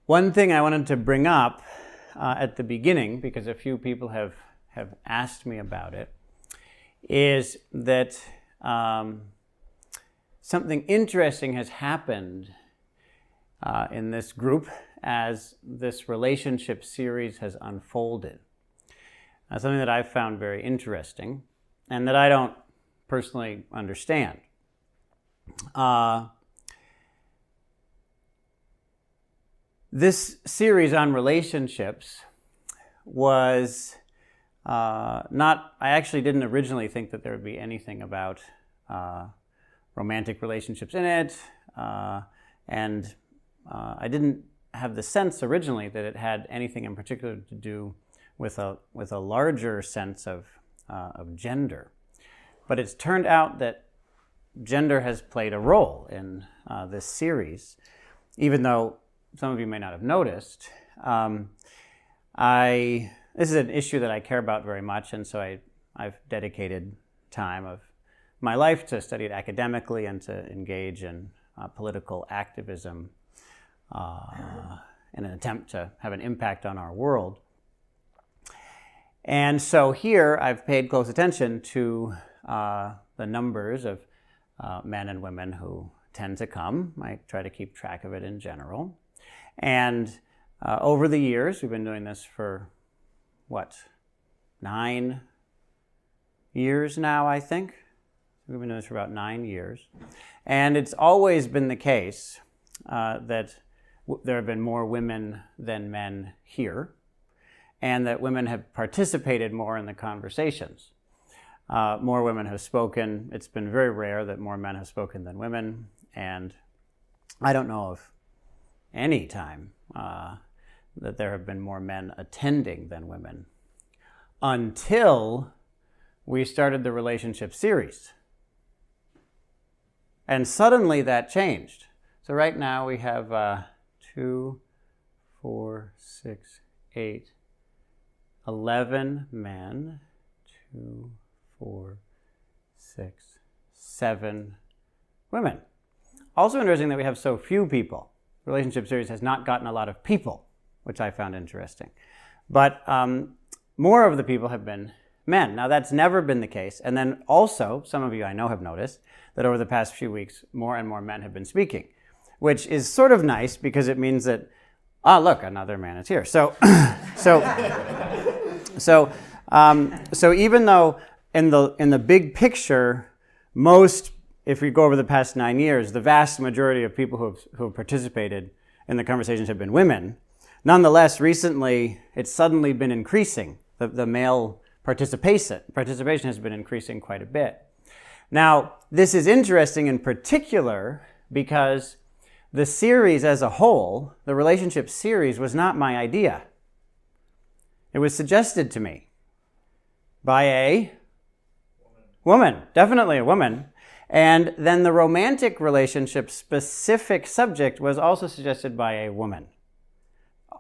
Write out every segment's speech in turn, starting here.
One thing I wanted to bring up at the beginning, because a few people have asked me about it, is that something interesting has happened in this group as this relationship series has unfolded. Something that I've found very interesting and that I don't personally understand. This series on relationships was I actually didn't originally think that there would be anything about romantic relationships in it, and I didn't have the sense originally that it had anything in particular to do with a larger sense of gender. But it's turned out that gender has played a role in this series, even though some of you may not have noticed. This is an issue that I care about very much, and so I've dedicated time of my life to study it academically and to engage in political activism in an attempt to have an impact on our world. And so here I've paid close attention to the numbers of men and women who tend to come. I try to keep track of it in general. And over the years, we've been doing this for, 9 years now, I think? We've been doing this for about 9 years. And it's always been the case that there have been more women than men here, and that women have participated more in the conversations. More women have spoken. It's been very rare that more men have spoken than women, and I don't know of any time that there have been more men attending than women until we started the relationship series. And suddenly that changed. So right now we have 2, 4, 6, 8, 11 men, 2, 4, 6, 7 women. Also interesting that we have so few people. The relationship series has not gotten a lot of people, which I found interesting. But more of the people have been men. Now, that's never been the case. And then also, some of you I know have noticed that over the past few weeks, more and more men have been speaking, which is sort of nice because it means that, look, another man is here. So even though in the big picture, if we go over the past 9 years, the vast majority of people who have participated in the conversations have been women. Nonetheless, recently, it's suddenly been increasing. The male participation has been increasing quite a bit. Now, this is interesting in particular because the series as a whole, the relationship series, was not my idea. It was suggested to me by a woman, definitely a woman. And then the romantic relationship specific subject was also suggested by a woman.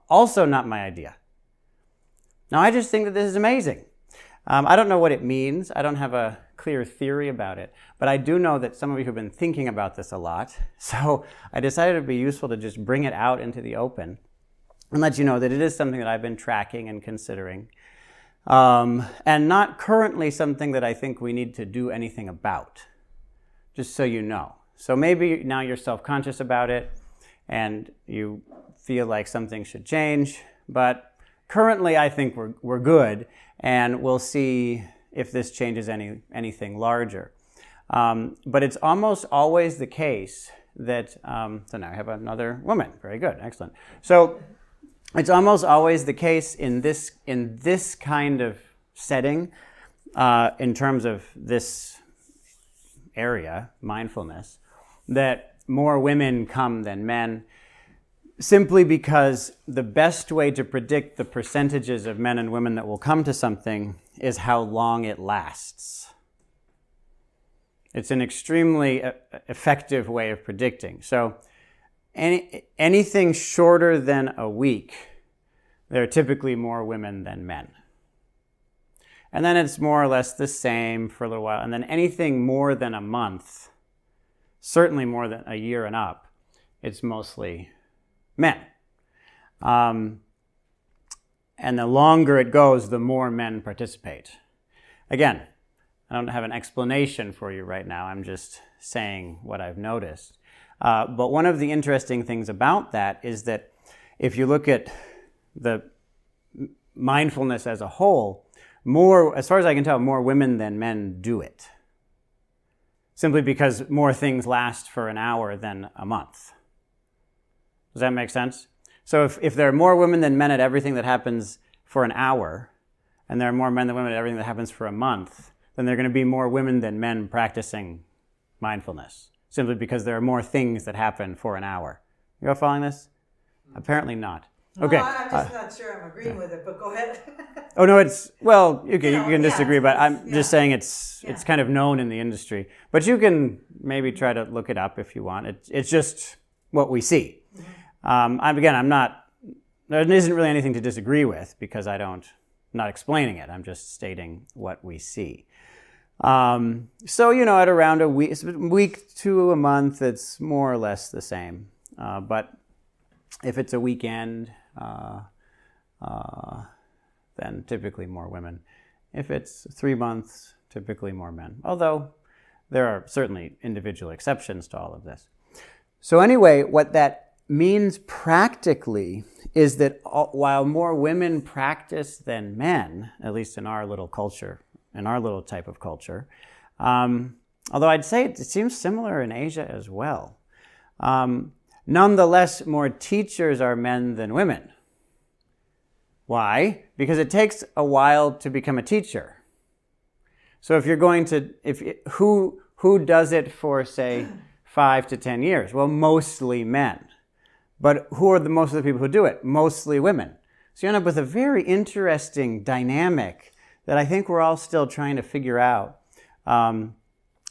Also not my idea. Now, I just think that this is amazing. I don't know what it means. I don't have a clear theory about it. But I do know that some of you have been thinking about this a lot. So I decided it would be useful to just bring it out into the open and let you know that it is something that I've been tracking and considering. And not currently something that I think we need to do anything about. Just so you know. So maybe now you're self-conscious about it and you feel like something should change, but currently I think we're good, and we'll see if this changes anything larger. But it's almost always the case that, so now I have another woman. Very good, excellent. So it's almost always the case in this kind of setting, in terms of this area, mindfulness, that more women come than men, simply because the best way to predict the percentages of men and women that will come to something is how long it lasts. It's an extremely effective way of predicting. So anything shorter than a week, there are typically more women than men. And then it's more or less the same for a little while. And then anything more than a month, certainly more than a year and up, it's mostly men. And the longer it goes, the more men participate. Again, I don't have an explanation for you right now. I'm just saying what I've noticed. But one of the interesting things about that is that if you look at the mindfulness as a whole, as far as I can tell, more women than men do it. Simply because more things last for an hour than a month. Does that make sense? So if there are more women than men at everything that happens for an hour, and there are more men than women at everything that happens for a month, then there are going to be more women than men practicing mindfulness, simply because there are more things that happen for an hour. You all following this? Apparently not. Okay. No, I'm just not sure I'm agreeing with it, but go ahead. Oh, no, you can disagree, but I'm just saying it's kind of known in the industry. But you can maybe try to look it up if you want. It's just what we see. There isn't really anything to disagree with because I'm not explaining it. I'm just stating what we see. So, at around a week to a month, it's more or less the same. But if it's a weekend, then typically more women. If it's 3 months, typically more men. Although there are certainly individual exceptions to all of this. So anyway, what that means practically is that while more women practice than men, at least in our little culture, in our little type of culture, although I'd say it seems similar in Asia as well, nonetheless, more teachers are men than women. Why? Because it takes a while to become a teacher. So if you're going to, who does it for, say, 5 to 10 years? Well, mostly men. But who are most of the people who do it? Mostly women. So you end up with a very interesting dynamic that I think we're all still trying to figure out. I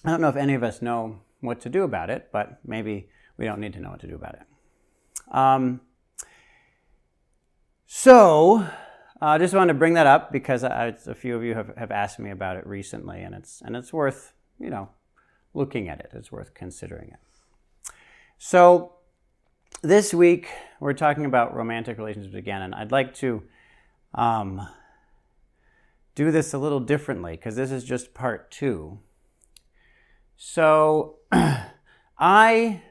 don't know if any of us know what to do about it, but maybe we don't need to know what to do about it. So I just wanted to bring that up because a few of you have asked me about it recently, and it's worth looking at it. It's worth considering it. So this week we're talking about romantic relationships again, and I'd like to do this a little differently because this is just part 2. So I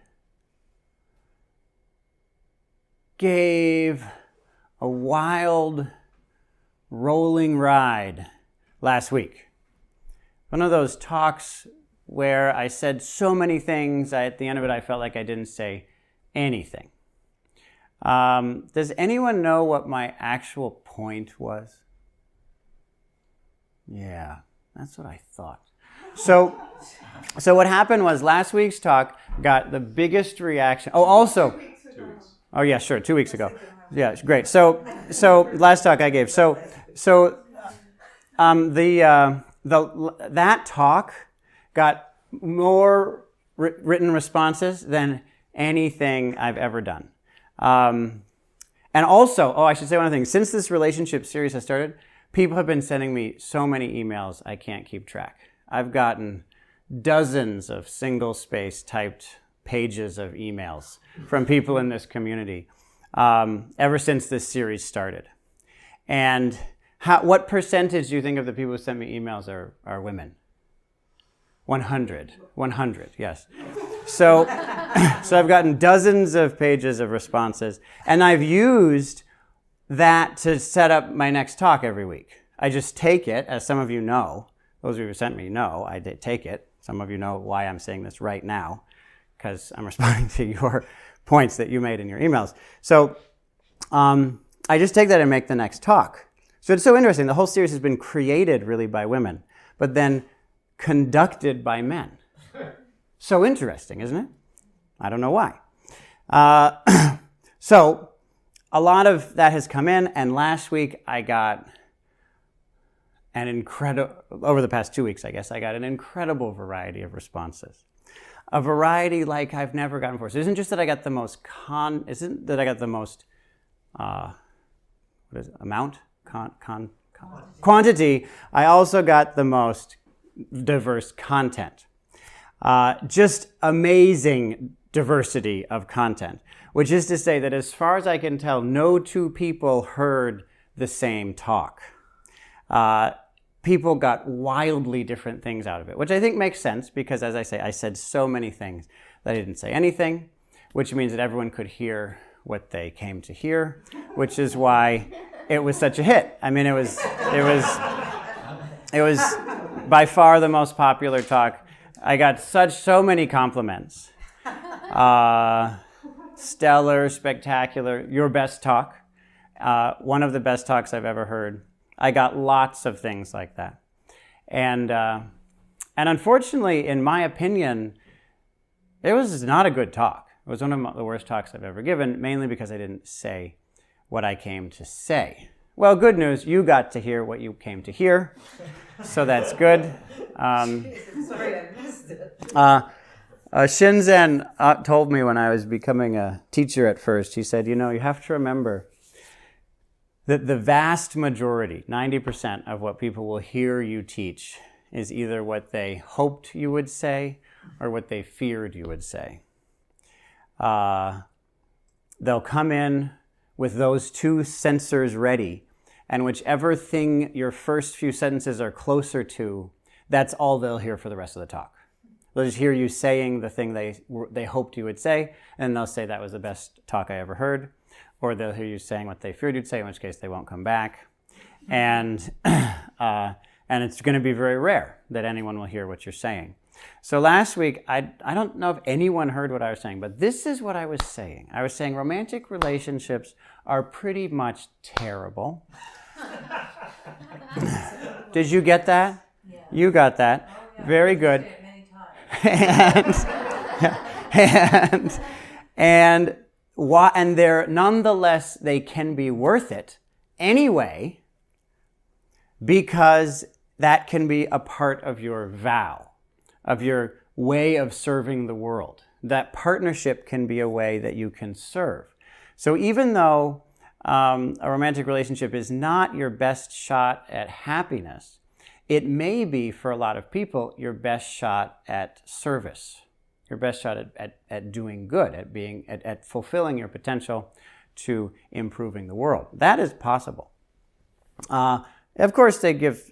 gave a wild rolling ride last week. One of those talks where I said so many things, at the end of it I felt like I didn't say anything. Does anyone know what my actual point was? Yeah, that's what I thought. So what happened was last week's talk got the biggest reaction. Oh, also, 2 weeks. Oh yeah, sure, 2 weeks ago. Yeah, great. So last talk I gave. That talk got more written responses than anything I've ever done. And also, I should say one other thing. Since this relationship series has started, people have been sending me so many emails I can't keep track. I've gotten dozens of single-space typed pages of emails from people in this community ever since this series started. And what percentage do you think of the people who send me emails are women? 100, yes. So I've gotten dozens of pages of responses, and I've used that to set up my next talk every week. I just take it, as some of you know, those of you who sent me know, I did take it. Some of you know why I'm saying this right now, because I'm responding to your points that you made in your emails. So I just take that and make the next talk. So it's so interesting. The whole series has been created really by women, but then conducted by men. So interesting, isn't it? I don't know why. So a lot of that has come in, and last week I got over the past 2 weeks, I guess, I got an incredible variety of responses. A variety like I've never gotten before. So it isn't just that I got the most quantity. I also got the most diverse content. Just amazing diversity of content, which is to say that as far as I can tell, no two people heard the same talk. People got wildly different things out of it, which I think makes sense because, as I say, I said so many things that I didn't say anything, which means that everyone could hear what they came to hear, which is why it was such a hit. I mean, it was by far the most popular talk. I got so many compliments. Stellar, spectacular, your best talk. One of the best talks I've ever heard. I got lots of things like that. And unfortunately, in my opinion, it was not a good talk. It was one of the worst talks I've ever given, mainly because I didn't say what I came to say. Well, good news, you got to hear what you came to hear, so that's good. Sorry, I missed it. Shinzen told me when I was becoming a teacher at first, he said, you have to remember that the vast majority, 90% of what people will hear you teach is either what they hoped you would say or what they feared you would say. They'll come in with those two sensors ready, and whichever thing your first few sentences are closer to, that's all they'll hear for the rest of the talk. They'll just hear you saying the thing they hoped you would say, and they'll say that was the best talk I ever heard. Or they'll hear you saying what they feared you'd say, in which case they won't come back. And it's going to be very rare that anyone will hear what you're saying. So last week, I don't know if anyone heard what I was saying, but this is what I was saying. I was saying romantic relationships are pretty much terrible. Did you get that? Yeah. You got that. Oh, yeah. Very good. I've said it many times. And they're nonetheless, they can be worth it anyway, because that can be a part of your vow, of your way of serving the world. That partnership can be a way that you can serve. So even though a romantic relationship is not your best shot at happiness, it may be, for a lot of people, your best shot at service. Your best shot at doing good, at fulfilling your potential to improving the world. That is possible. Of course, they give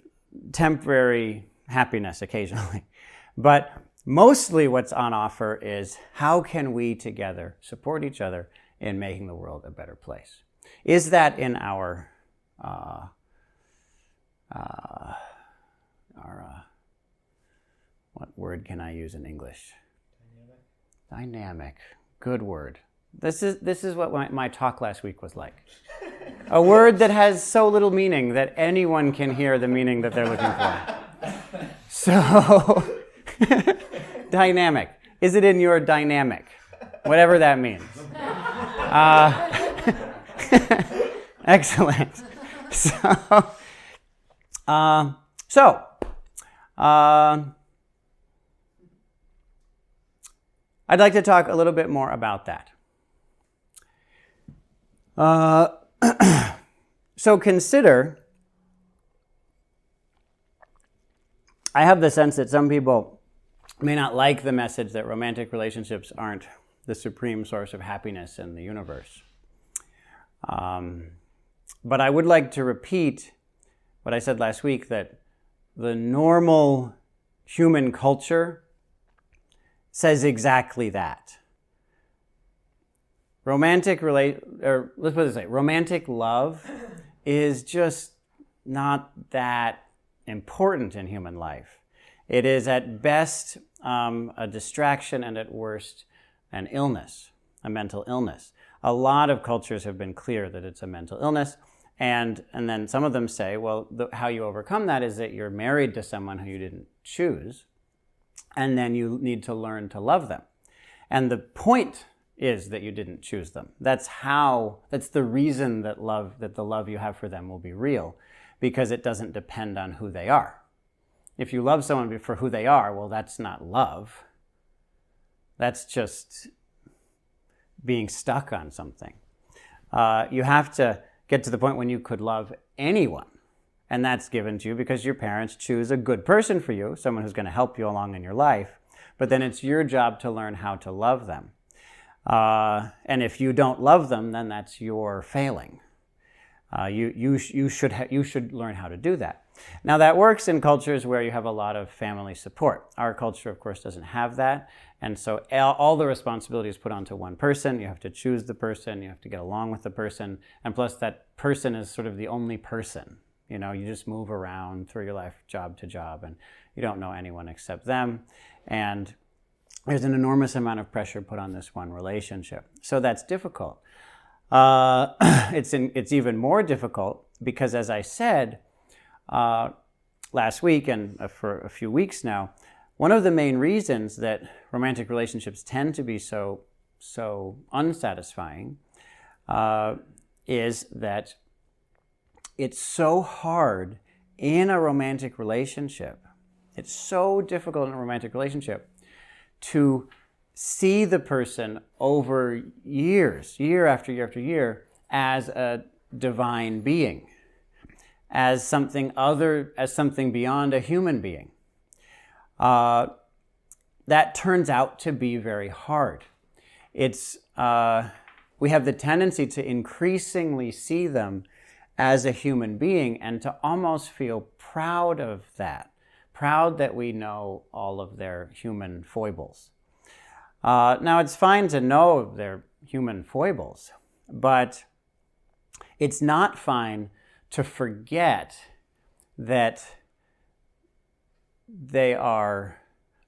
temporary happiness occasionally, but mostly what's on offer is how can we together support each other in making the world a better place? Is that in our what word can I use in English? Dynamic. Good word. This is what my talk last week was like. A word that has so little meaning that anyone can hear the meaning that they're looking for. So, dynamic. Is it in your dynamic? Whatever that means. Excellent. I'd like to talk a little bit more about that. So consider, I have the sense that some people may not like the message that romantic relationships aren't the supreme source of happiness in the universe. But I would like to repeat what I said last week, that the normal human culture says exactly that. Romantic love is just not that important in human life. It is at best a distraction, and at worst an illness, a mental illness. A lot of cultures have been clear that it's a mental illness, and then some of them say, well, how you overcome that is that you're married to someone who you didn't choose, and then you need to learn to love them. And the point is that you didn't choose them. That's the reason that the love you have for them will be real, because it doesn't depend on who they are. If you love someone for who they are, well, that's not love. That's just being stuck on something. You have to get to the point when you could love anyone. And that's given to you because your parents choose a good person for you, someone who's going to help you along in your life. But then it's your job to learn how to love them. And if you don't love them, then that's your failing. You should learn how to do that. Now that works in cultures where you have a lot of family support. Our culture, of course, doesn't have that. And so all the responsibility is put onto one person. You have to choose the person. You have to get along with the person. And plus that person is sort of the only person. You know, you just move around through your life, job to job, and you don't know anyone except them. And there's an enormous amount of pressure put on this one relationship. So that's difficult. It's even more difficult because, as I said last week and for a few weeks now, one of the main reasons that romantic relationships tend to be so unsatisfying is that it's so hard in a romantic relationship. It's so difficult in a romantic relationship to see the person over years, year after year after year, as a divine being, as something beyond a human being. That turns out to be very hard. We have the tendency to increasingly see them as a human being and to almost feel proud of that, proud that we know all of their human foibles. Now, it's fine to know their human foibles, but it's not fine to forget that they are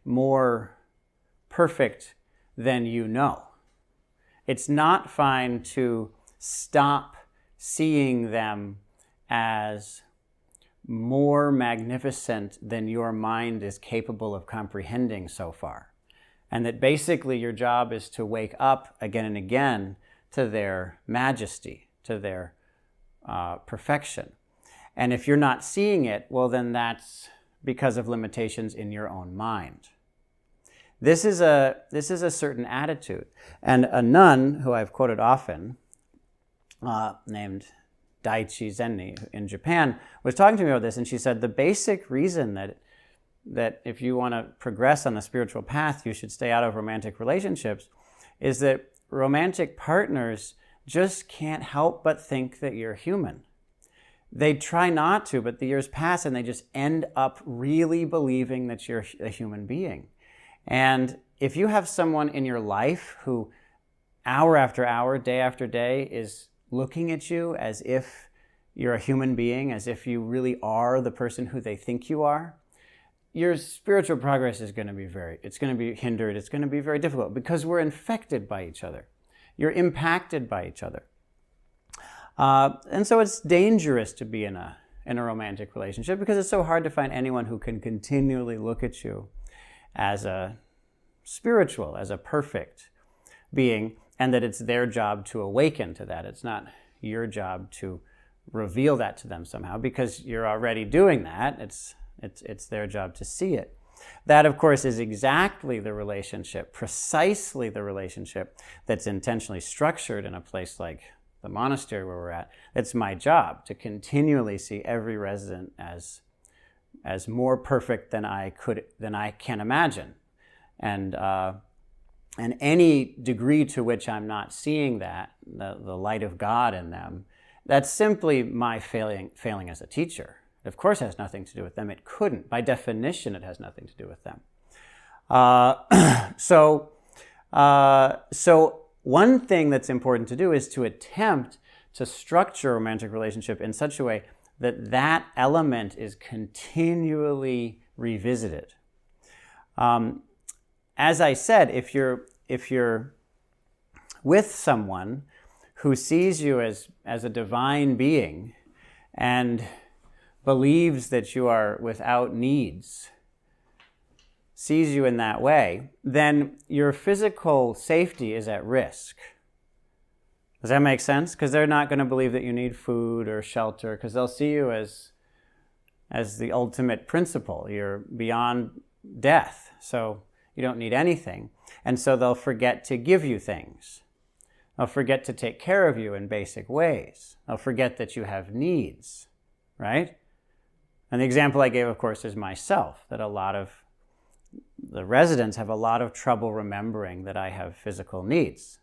more perfect than you know. It's not fine to stop seeing them as more magnificent than your mind is capable of comprehending so far. And that basically your job is to wake up again and again to their majesty, to their perfection. And if you're not seeing it, well, then that's because of limitations in your own mind. This is a certain attitude. And a nun who I've quoted often, named Daichi Zenni in Japan, was talking to me about this, and she said the basic reason that if you want to progress on the spiritual path, you should stay out of romantic relationships, is that romantic partners just can't help but think that you're human. They try not to, but the years pass and they just end up really believing that you're a human being. And if you have someone in your life who hour after hour, day after day is looking at you as if you're a human being, as if you really are the person who they think you are, your spiritual progress is going to be it's going to be hindered. It's going to be very difficult because we're infected by each other. You're impacted by each other. And so it's dangerous to be in a romantic relationship because it's so hard to find anyone who can continually look at you as a spiritual, as a perfect being, and that it's their job to awaken to that. It's not your job to reveal that to them somehow because you're already doing that. It's their job to see it. That, of course, is exactly the relationship, precisely the relationship that's intentionally structured in a place like the monastery where we're at. It's my job to continually see every resident as more perfect than I can imagine. And any degree to which I'm not seeing that, the light of God in them, that's simply my failing as a teacher. It, of course, has nothing to do with them. It couldn't. By definition, it has nothing to do with them. So one thing that's important to do is to attempt to structure a romantic relationship in such a way that that element is continually revisited. As I said, if you're with someone who sees you as a divine being and believes that you are without needs, sees you in that way, then your physical safety is at risk. Does that make sense? Because they're not going to believe that you need food or shelter because they'll see you as the ultimate principle. You're beyond death, so you don't need anything. And so they'll forget to give you things. They'll forget to take care of you in basic ways. They'll forget that you have needs, right? And the example I gave, of course, is myself, that a lot of the residents have a lot of trouble remembering that I have physical needs.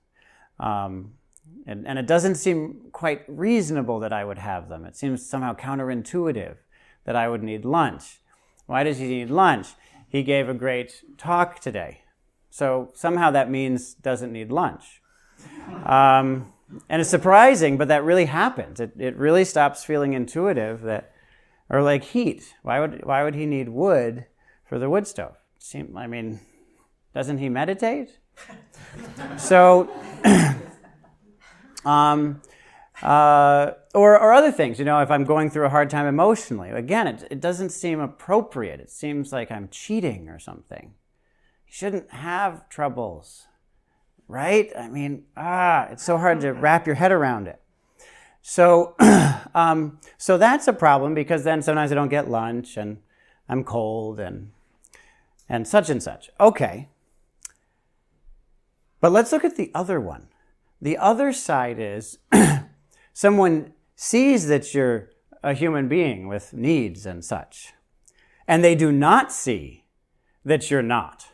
And it doesn't seem quite reasonable that I would have them. It seems somehow counterintuitive that I would need lunch. Why does he need lunch? He gave a great talk today. So somehow that means doesn't need lunch. And it's surprising, but that really happens. It really stops feeling intuitive that, or like heat. Why would he need wood for the wood stove? Doesn't he meditate? So, or other things, if I'm going through a hard time emotionally, again, it doesn't seem appropriate. It seems like I'm cheating or something. You shouldn't have troubles, right? It's so hard to wrap your head around it. So, so that's a problem, because then sometimes I don't get lunch and I'm cold and such and such. Okay. But let's look at the other one. The other side is someone sees that you're a human being with needs and such, and they do not see that you're not.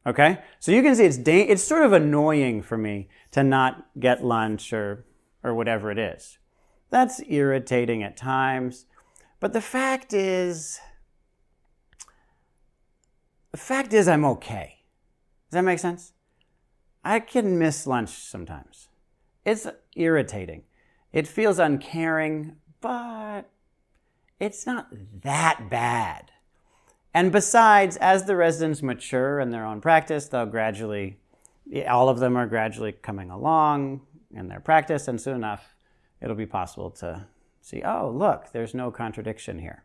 Okay? So you can see it's sort of annoying for me to not get lunch or whatever it is. That's irritating at times. But the fact is I'm okay. Does that make sense? I can miss lunch sometimes. It's irritating. It feels uncaring, but it's not that bad. And besides, as the residents mature in their own practice, all of them are gradually coming along in their practice, and soon enough, it'll be possible to see, oh, look, there's no contradiction here.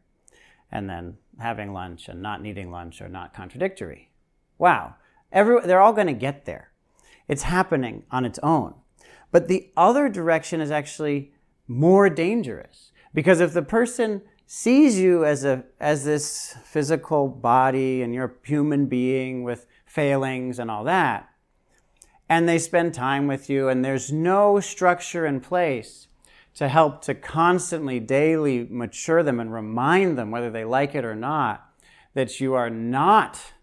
And then having lunch and not needing lunch are not contradictory. Wow. They're all going to get there. It's happening on its own. But the other direction is actually more dangerous, because if the person sees you as this physical body and you're a human being with failings and all that, and they spend time with you and there's no structure in place to help to constantly, daily mature them and remind them, whether they like it or not, that you are not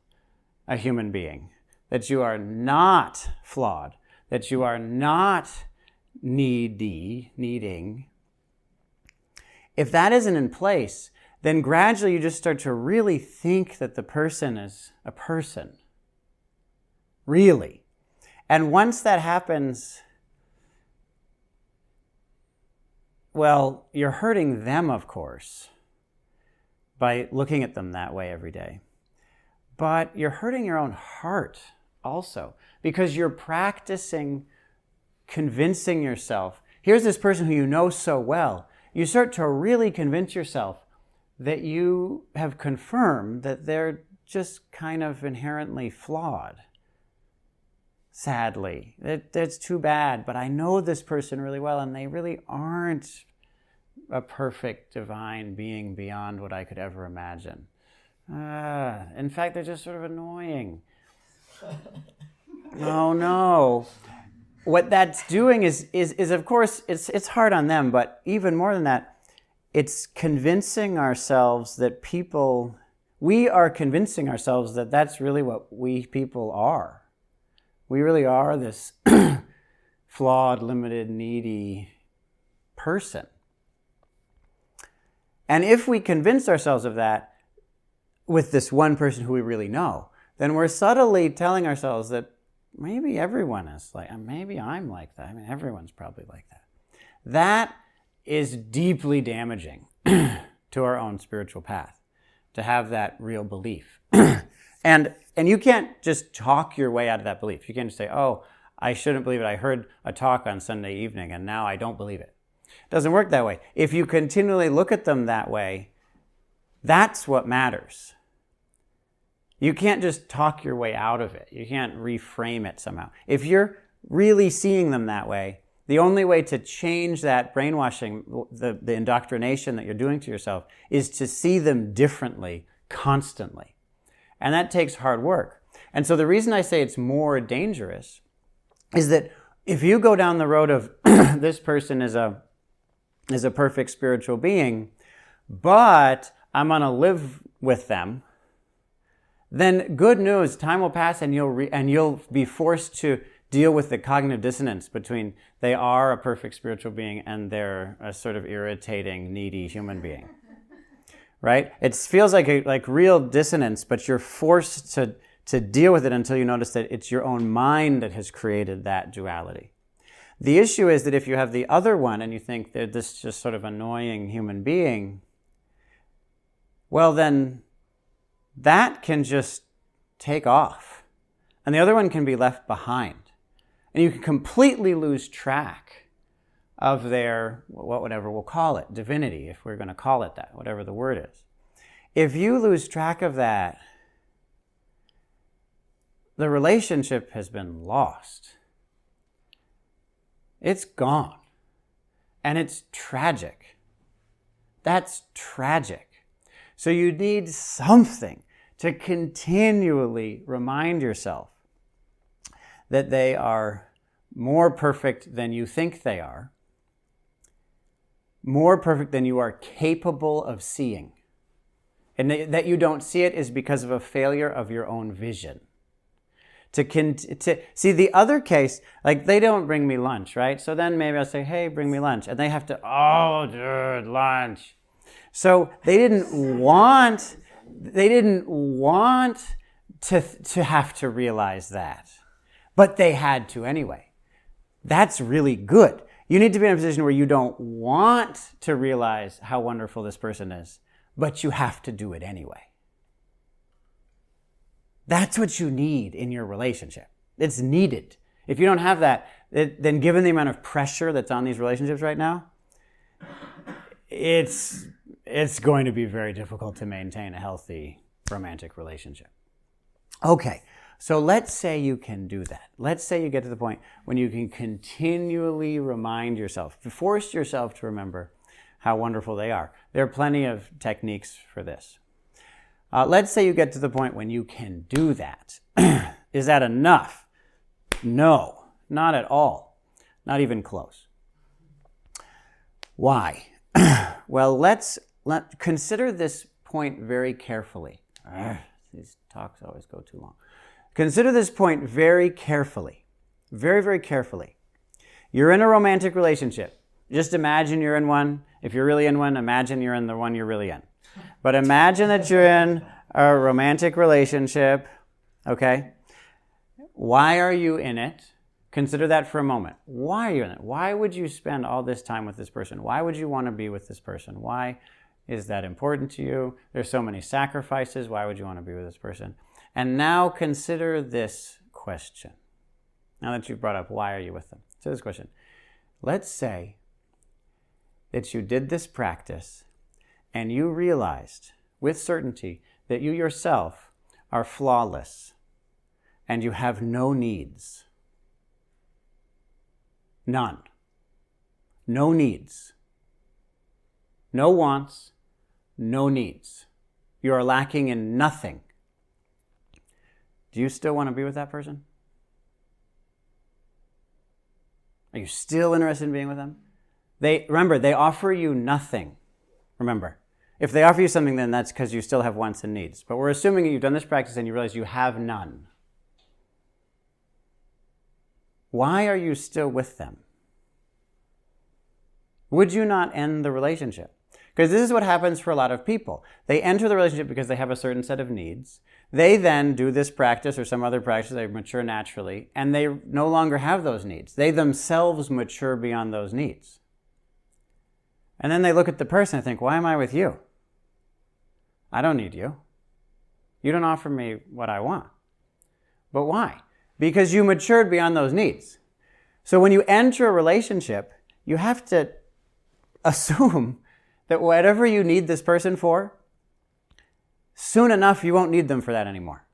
a human being, that you are not flawed, that you are not needing. If that isn't in place, then gradually you just start to really think that the person is a person. Really. And once that happens, well, you're hurting them, of course, by looking at them that way every day. But you're hurting your own heart also, because you're practicing convincing yourself. Here's this person who you know so well. You start to really convince yourself that you have confirmed that they're just kind of inherently flawed. Sadly, that's too bad, but I know this person really well, and they really aren't a perfect divine being beyond what I could ever imagine. In fact, they're just sort of annoying. Oh no. What that's doing is of course, it's hard on them, but even more than that, it's convincing ourselves that we are convincing ourselves that that's really what we people are. We really are this flawed, limited, needy person. And if we convince ourselves of that with this one person who we really know, then we're subtly telling ourselves that maybe everyone is maybe I'm like that. Everyone's probably like that. That is deeply damaging to our own spiritual path, to have that real belief. And you can't just talk your way out of that belief. You can't just say, oh, I shouldn't believe it. I heard a talk on Sunday evening and now I don't believe it. It doesn't work that way. If you continually look at them that way, that's what matters. You can't just talk your way out of it. You can't reframe it somehow. If you're really seeing them that way, the only way to change that brainwashing, the indoctrination that you're doing to yourself, is to see them differently constantly. And that takes hard work. And so the reason I say it's more dangerous is that if you go down the road of this person is a perfect spiritual being, but I'm going to live with them, then good news, time will pass and you'll be forced to deal with the cognitive dissonance between they are a perfect spiritual being and they're a sort of irritating, needy human being. Right? It feels like real dissonance, but you're forced to deal with it until you notice that it's your own mind that has created that duality. The issue is that if you have the other one and you think they're this just sort of annoying human being, well then that can just take off. And the other one can be left behind. And you can completely lose track of their, whatever we'll call it, divinity, if we're going to call it that, whatever the word is. If you lose track of that, the relationship has been lost. It's gone. And it's tragic. That's tragic. So you need something to continually remind yourself that they are more perfect than you think they are, more perfect than you are capable of seeing. And that you don't see it is because of a failure of your own vision. To see the other case, like they don't bring me lunch, right? So then maybe I'll say, hey, bring me lunch. And they have to, oh, dude, lunch. So they didn't want to have to realize that. But they had to anyway. That's really good. You need to be in a position where you don't want to realize how wonderful this person is, but you have to do it anyway. That's what you need in your relationship. It's needed. If you don't have that, then given the amount of pressure that's on these relationships right now, it's going to be very difficult to maintain a healthy romantic relationship. Okay, so let's say you can do that. Let's say you get to the point when you can continually remind yourself, force yourself to remember how wonderful they are. There are plenty of techniques for this. Let's say you get to the point when you can do that. Is that enough? No, not at all. Not even close. Why? Well, let's consider this point very carefully. These talks always go too long. Consider this point very carefully. Very, very carefully. You're in a romantic relationship. Just imagine you're in one. If you're really in one, imagine you're in the one you're really in. But imagine that you're in a romantic relationship, okay? Why are you in it? Consider that for a moment. Why are you in it? Why would you spend all this time with this person? Why would you want to be with this person? Why is that important to you? There's so many sacrifices. Why would you want to be with this person? And now consider this question. Now that you've brought up why are you with them? So this question. Let's say that you did this practice and you realized with certainty that you yourself are flawless and you have no needs. None. No needs. No wants, no needs. You are lacking in nothing. Do you still want to be with that person? Are you still interested in being with them? Remember, they offer you nothing. Remember, if they offer you something, then that's because you still have wants and needs. But we're assuming that you've done this practice and you realize you have none. Why are you still with them? Would you not end the relationship? Because this is what happens for a lot of people. They enter the relationship because they have a certain set of needs. They then do this practice or some other practice, they mature naturally, and they no longer have those needs. They themselves mature beyond those needs. And then they look at the person and think, why am I with you? I don't need you. You don't offer me what I want. But why? Because you matured beyond those needs. So when you enter a relationship, you have to assume that whatever you need this person for, soon enough you won't need them for that anymore.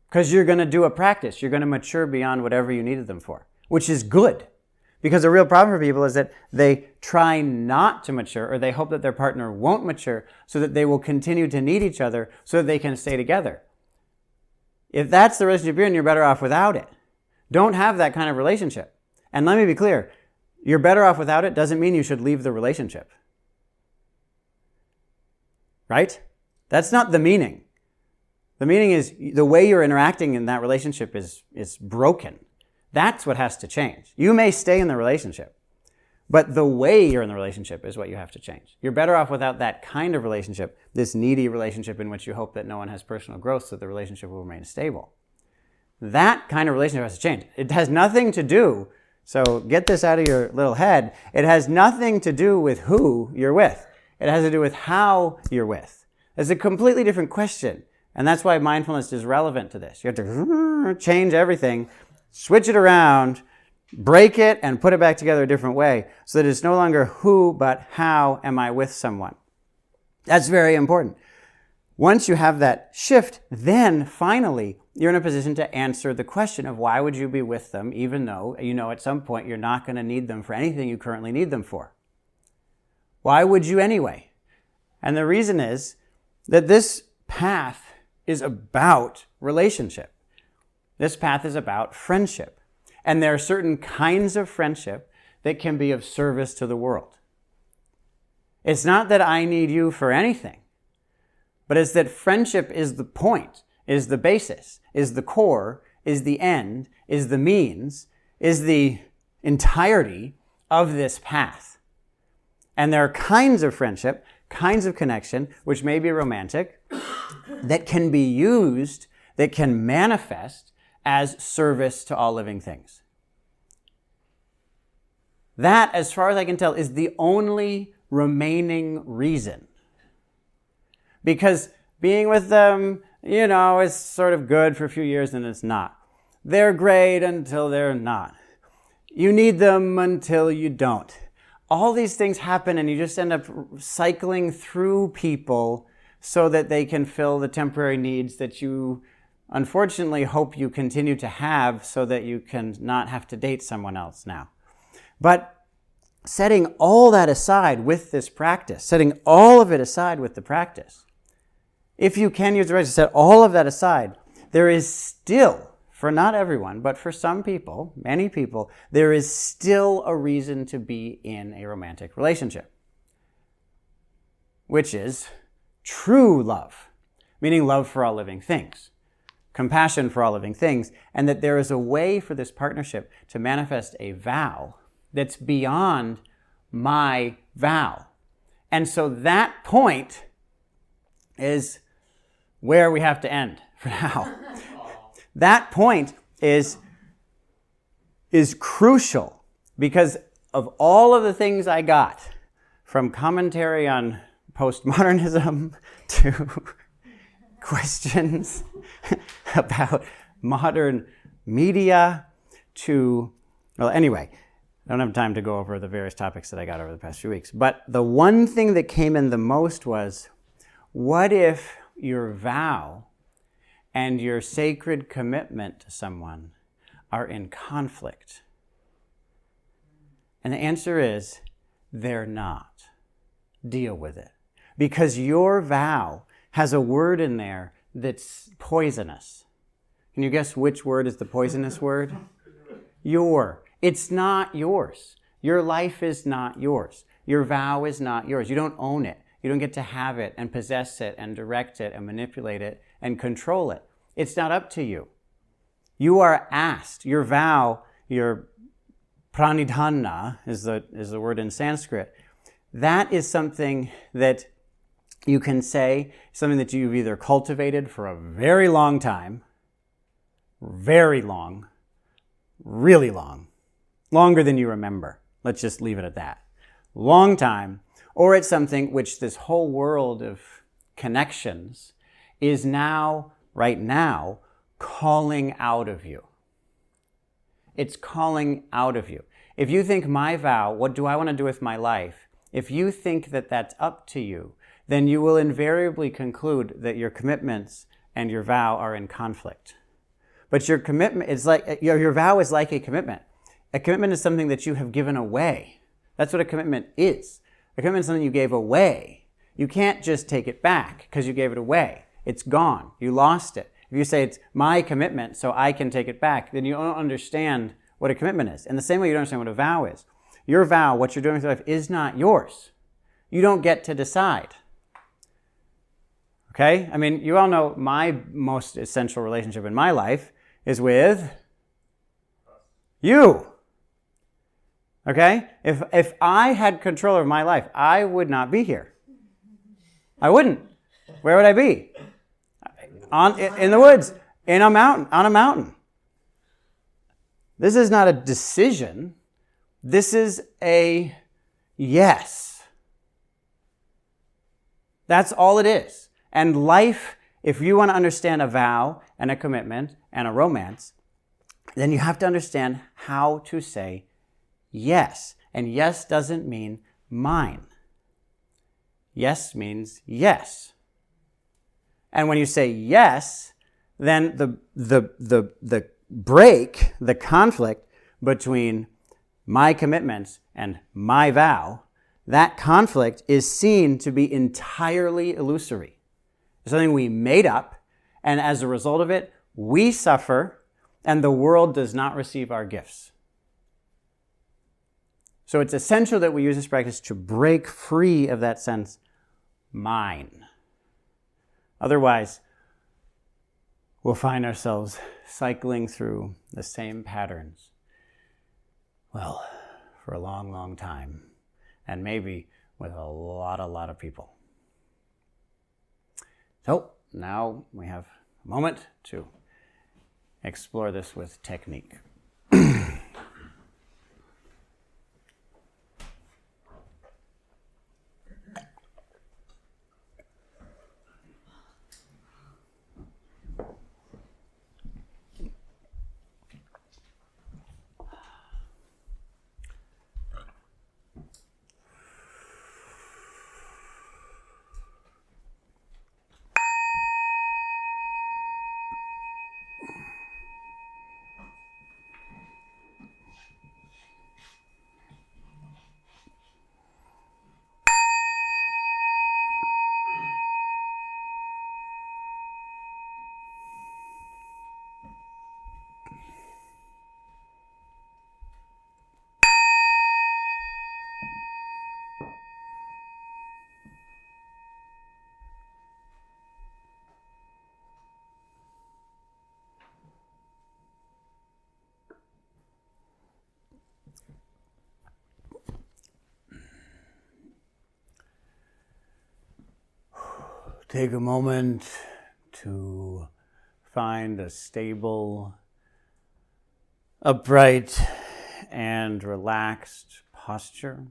Because you're going to do a practice. You're going to mature beyond whatever you needed them for, which is good. Because the real problem for people is that they try not to mature, or they hope that their partner won't mature so that they will continue to need each other so that they can stay together. If that's the relationship you're in, you're better off without it. Don't have that kind of relationship. And let me be clear, you're better off without it doesn't mean you should leave the relationship. Right? That's not the meaning. The meaning is the way you're interacting in that relationship is broken. That's what has to change. You may stay in the relationship, but the way you're in the relationship is what you have to change. You're better off without that kind of relationship, this needy relationship in which you hope that no one has personal growth so the relationship will remain stable. That kind of relationship has to change. It has nothing to do, so get this out of your little head, it has nothing to do with who you're with. It has to do with how you're with. It's a completely different question. And that's why mindfulness is relevant to this. You have to change everything, switch it around, break it, and put it back together a different way so that it's no longer who, but how am I with someone. That's very important. Once you have that shift, then finally you're in a position to answer the question of why would you be with them even though you know at some point you're not going to need them for anything you currently need them for. Why would you anyway? And the reason is that this path is about relationship. This path is about friendship. And there are certain kinds of friendship that can be of service to the world. It's not that I need you for anything, but it's that friendship is the point, is the basis, is the core, is the end, is the means, is the entirety of this path. And there are kinds of friendship, kinds of connection, which may be romantic, that can be used, that can manifest as service to all living things. That, as far as I can tell, is the only remaining reason. Because being with them, is sort of good for a few years and it's not. They're great until they're not. You need them until you don't. All these things happen and you just end up cycling through people so that they can fill the temporary needs that you unfortunately hope you continue to have so that you can not have to date someone else now. But setting all that aside with this practice, setting all of it aside with the practice, if you can use the right to set all of that aside, there is still, for not everyone, but for some people, many people, there is still a reason to be in a romantic relationship, which is true love, meaning love for all living things, compassion for all living things, and that there is a way for this partnership to manifest a vow that's beyond my vow. And so that point is where we have to end for now. That point is crucial because of all of the things I got, from commentary on postmodernism to questions about modern media to, well, anyway, I don't have time to go over the various topics that I got over the past few weeks. But the one thing that came in the most was, what if your vow and your sacred commitment to someone are in conflict? And the answer is, they're not. Deal with it. Because your vow has a word in there that's poisonous. Can you guess which word is the poisonous word? Your. It's not yours. Your life is not yours. Your vow is not yours. You don't own it. You don't get to have it and possess it and direct it and manipulate it and control it. It's not up to you. You are asked. Your vow, your pranidhana is the word in Sanskrit. That is something that you can say, something that you've either cultivated for a very long time, very long, really long, longer than you remember. Let's just leave it at that. Long time. Or it's something which this whole world of connections is now, right now, calling out of you. It's calling out of you. If you think my vow, what do I want to do with my life? If you think that that's up to you, then you will invariably conclude that your commitments and your vow are in conflict. But your commitment is like, your vow is like a commitment. A commitment is something that you have given away. That's what a commitment is. A commitment is something you gave away. You can't just take it back because you gave it away. It's gone. You lost it. If you say it's my commitment so I can take it back, then you don't understand what a commitment is. In the same way you don't understand what a vow is. Your vow, what you're doing with your life, is not yours. You don't get to decide. Okay? I mean, you all know my most essential relationship in my life is with you. Okay? If I had control over my life, I would not be here. I wouldn't. Where would I be? In the woods, on a mountain. This is not a decision. This is a yes. That's all it is. And life, if you want to understand a vow and a commitment and a romance, then you have to understand how to say yes. And yes doesn't mean mine. Yes means yes. And when you say yes, then the break, the conflict between my commitments and my vow, that conflict is seen to be entirely illusory. It's something we made up, and as a result of it, we suffer, and the world does not receive our gifts. So it's essential that we use this practice to break free of that sense, mine. Otherwise, we'll find ourselves cycling through the same patterns, well, for a long, long time, and maybe with a lot of people. So now we have a moment to explore this with technique. Take a moment to find a stable, upright, and relaxed posture.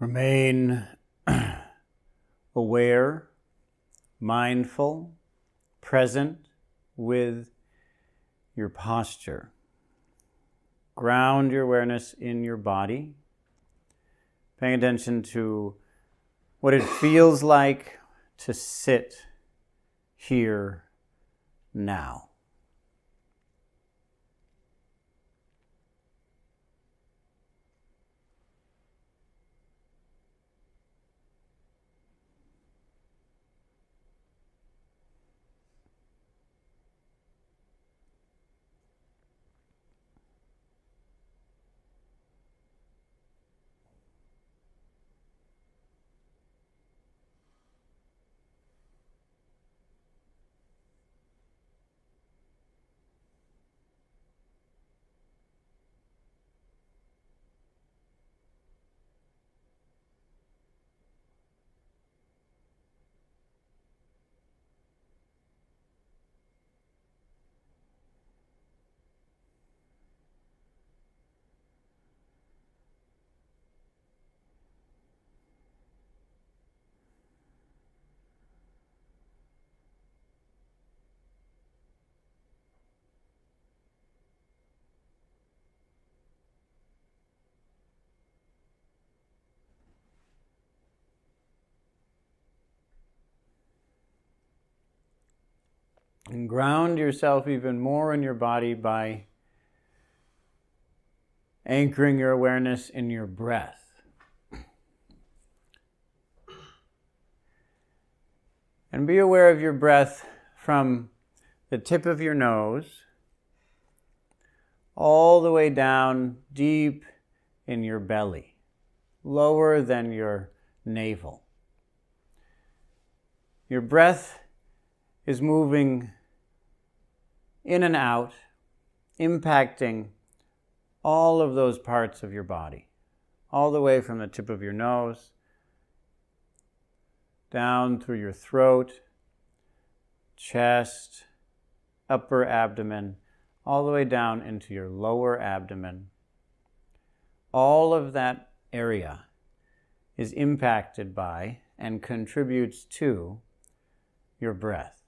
Remain aware, mindful, present with your posture. Ground your awareness in your body, paying attention to what it feels like to sit here now. And ground yourself even more in your body by anchoring your awareness in your breath. And be aware of your breath from the tip of your nose all the way down deep in your belly, lower than your navel. Your breath is moving in and out, impacting all of those parts of your body, all the way from the tip of your nose, down through your throat, chest, upper abdomen, all the way down into your lower abdomen. All of that area is impacted by and contributes to your breath.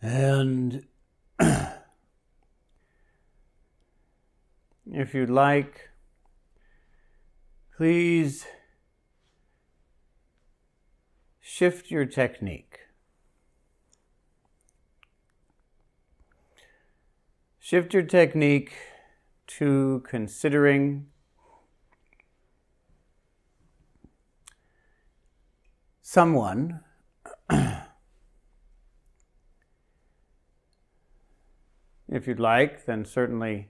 And if you'd like, please shift your technique. Shift your technique to considering someone if you'd like, then certainly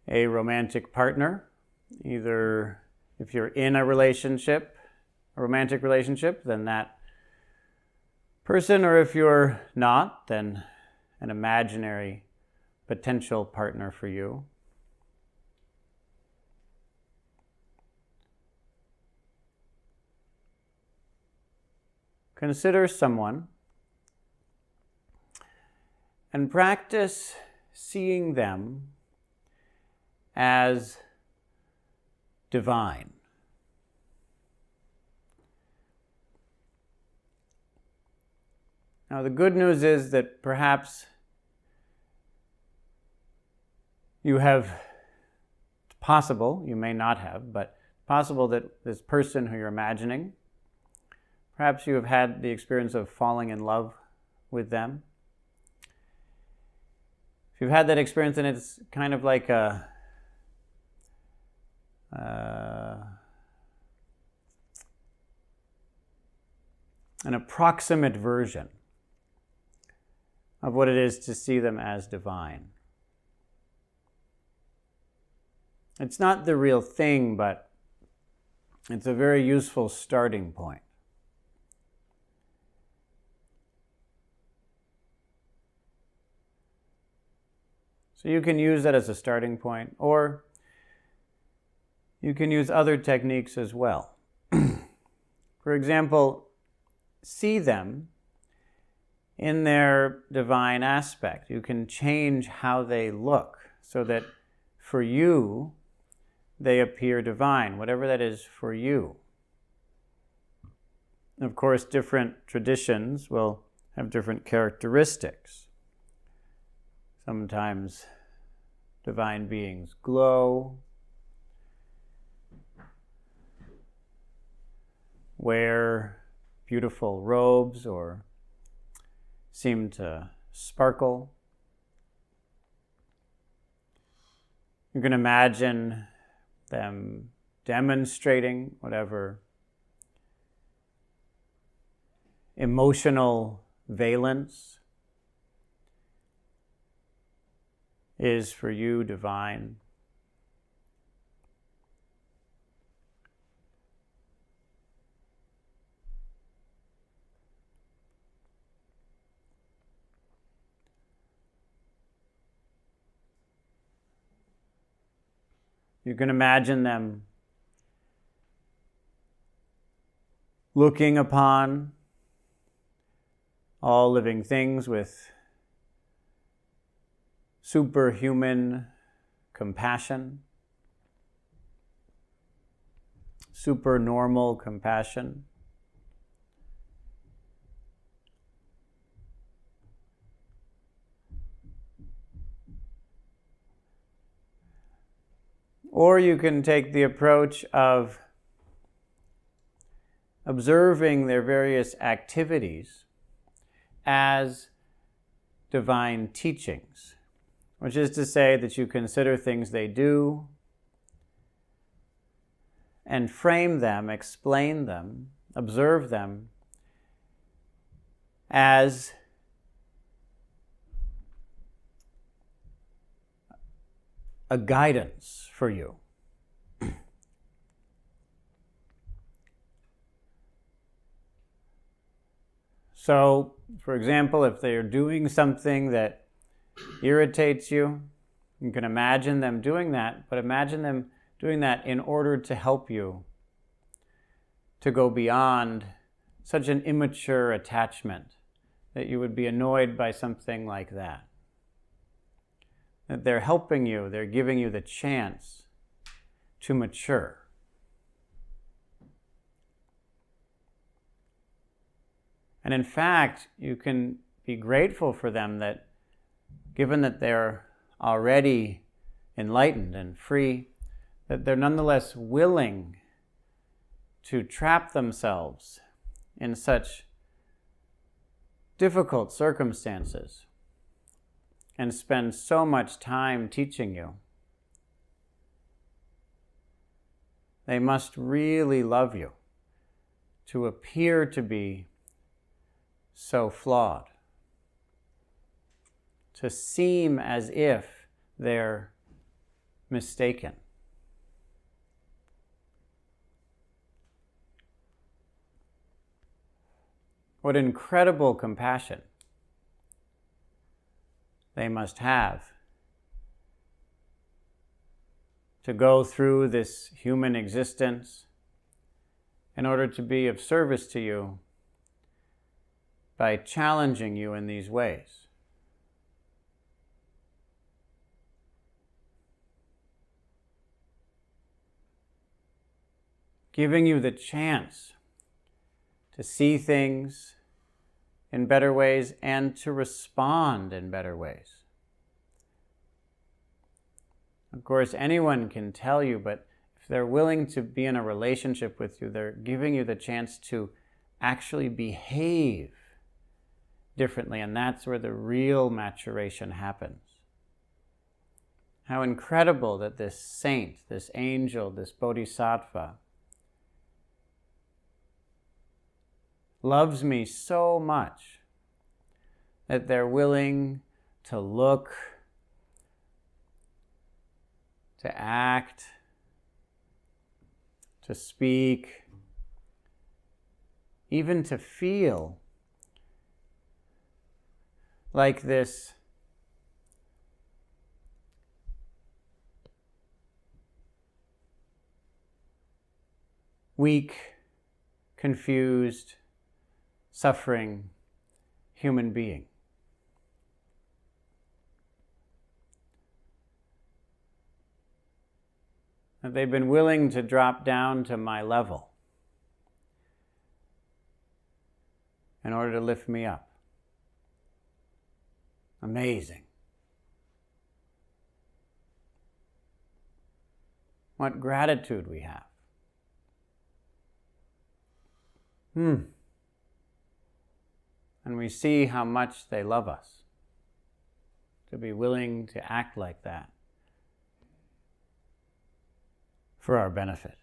a romantic partner. Either if you're in a relationship, a romantic relationship, then that person, or if you're not, then an imaginary potential partner for you. Consider someone and practice seeing them as divine. Now, the good news is that perhaps you have, it's possible, you may not have, but possible that this person who you're imagining, perhaps you have had the experience of falling in love with them. If you've had that experience, then it's kind of like an approximate version of what it is to see them as divine. It's not the real thing, but it's a very useful starting point. So you can use that as a starting point, or you can use other techniques as well. For example, see them in their divine aspect. You can change how they look so that for you, they appear divine, whatever that is for you. Of course, different traditions will have different characteristics. Sometimes divine beings glow, wear beautiful robes, or seem to sparkle. You can imagine them demonstrating whatever emotional valence is for you divine. You can imagine them looking upon all living things with superhuman compassion, supernormal compassion. Or you can take the approach of observing their various activities as divine teachings, which is to say that you consider things they do and frame them, explain them, observe them as a guidance for you. So, for example, if they are doing something that irritates you, you can imagine them doing that, but imagine them doing that in order to help you to go beyond such an immature attachment that you would be annoyed by something like that. That they're helping you, they're giving you the chance to mature. And in fact, you can be grateful for them that, given that they're already enlightened and free, that they're nonetheless willing to trap themselves in such difficult circumstances and spend so much time teaching you. They must really love you to appear to be so flawed, to seem as if they're mistaken. What incredible compassion they must have to go through this human existence in order to be of service to you by challenging you in these ways. Giving you the chance to see things in better ways and to respond in better ways. Of course, anyone can tell you, but if they're willing to be in a relationship with you, they're giving you the chance to actually behave differently, and that's where the real maturation happens. How incredible that this saint, this angel, this bodhisattva loves me so much that they're willing to look, to act, to speak, even to feel like this weak, confused, suffering human being. That they've been willing to drop down to my level in order to lift me up. Amazing. What gratitude we have. And we see how much they love us, to be willing to act like that for our benefit.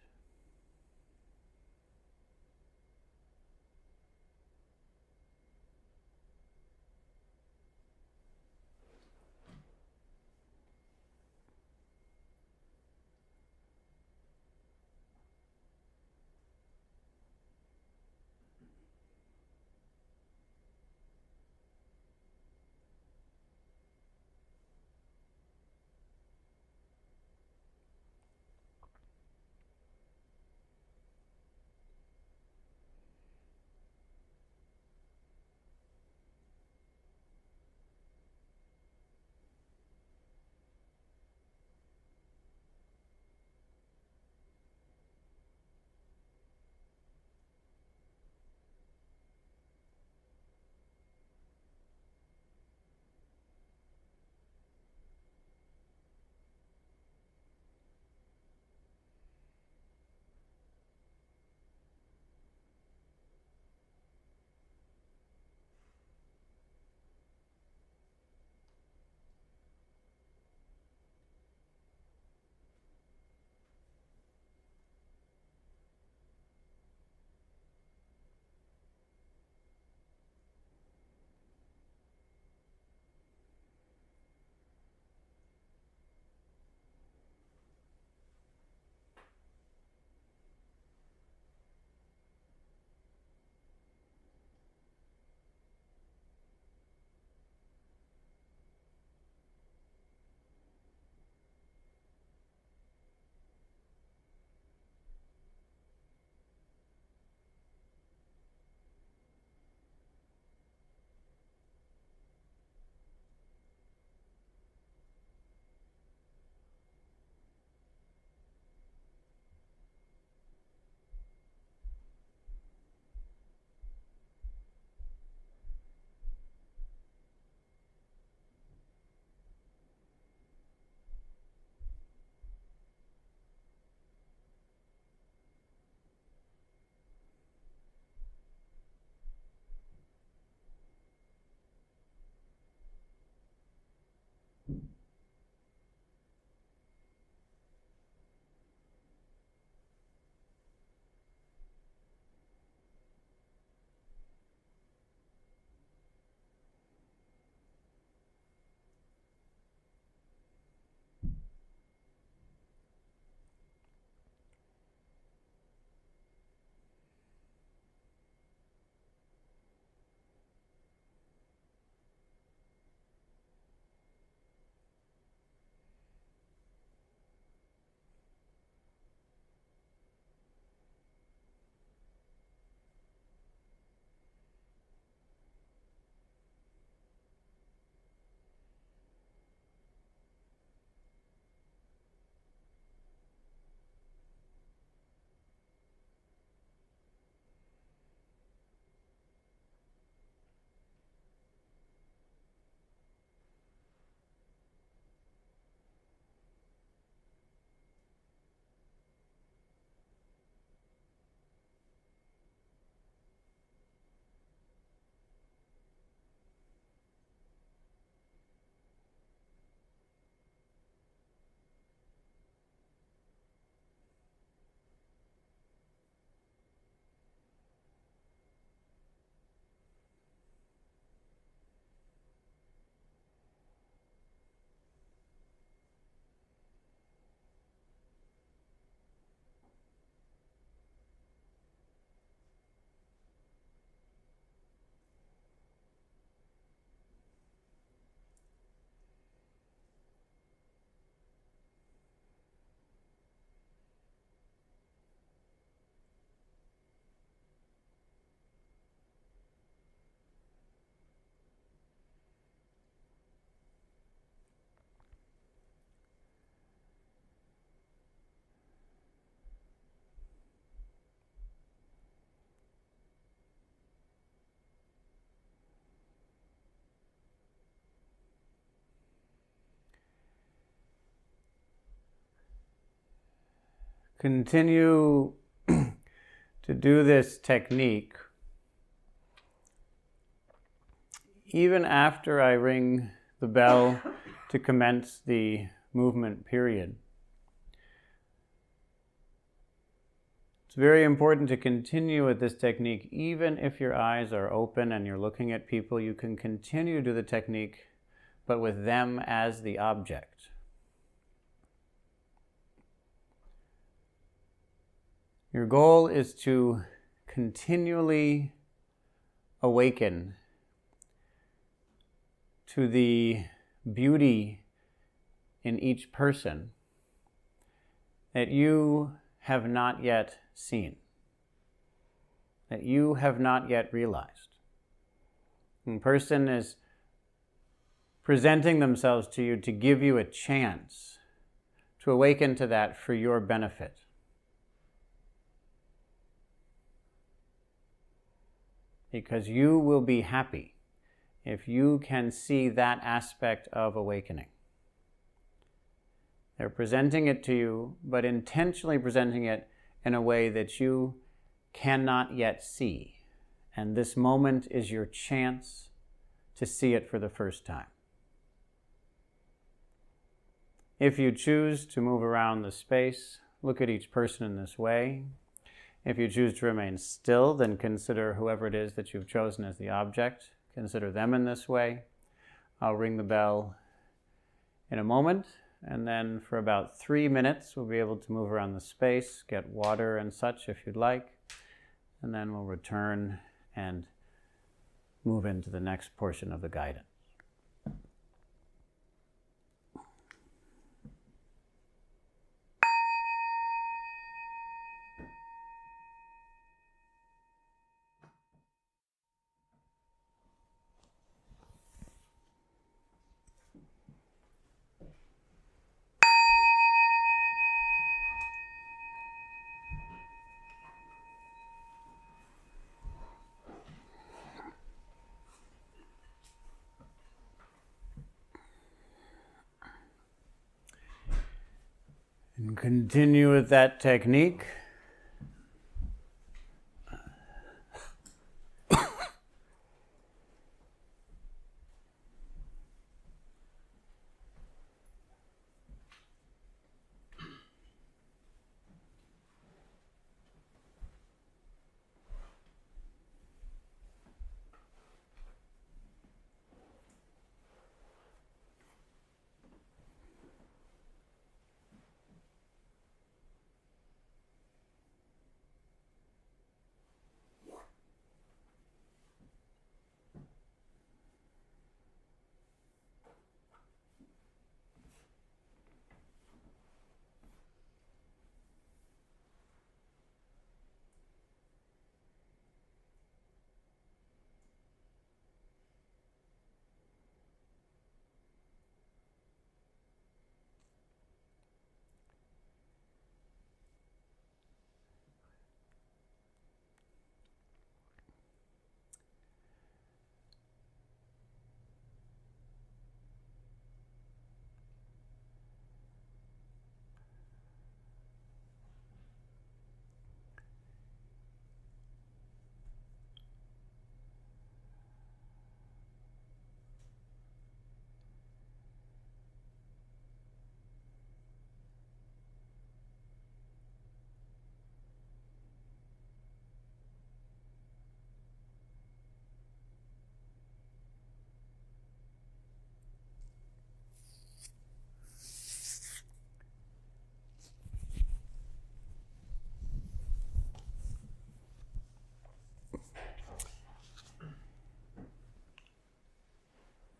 continue to do this technique even after I ring the bell to commence the movement period. It's very important to continue with this technique even if your eyes are open and you're looking at people. You can continue to do the technique, but with them as the object. Your goal is to continually awaken to the beauty in each person that you have not yet seen, that you have not yet realized. When a person is presenting themselves to you to give you a chance to awaken to that for your benefit. Because you will be happy if you can see that aspect of awakening. They're presenting it to you, but intentionally presenting it in a way that you cannot yet see. And this moment is your chance to see it for the first time. If you choose to move around the space, look at each person in this way. If you choose to remain still, then consider whoever it is that you've chosen as the object. Consider them in this way. I'll ring the bell in a moment, and then for about 3 minutes, we'll be able to move around the space, get water and such if you'd like, and then we'll return and move into the next portion of the guidance. And continue with that technique.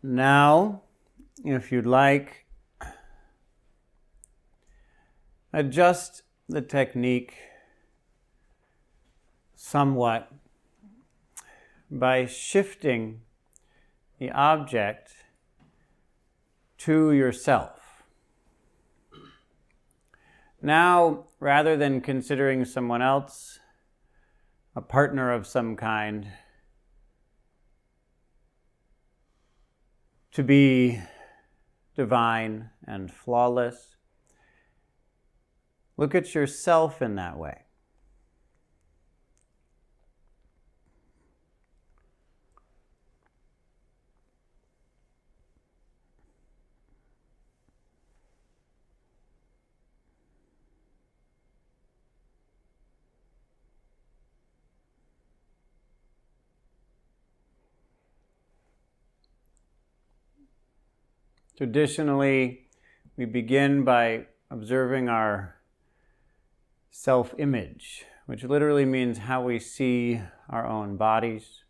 Now, if you'd like, adjust the technique somewhat by shifting the object to yourself. Now, rather than considering someone else, a partner of some kind, to be divine and flawless, Look at yourself in that way. Traditionally, we begin by observing our self-image, which literally means how we see our own bodies.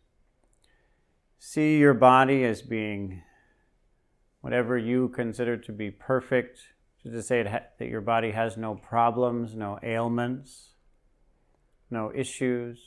See your body as being whatever you consider to be perfect, which is to say that your body has no problems, no ailments, no issues.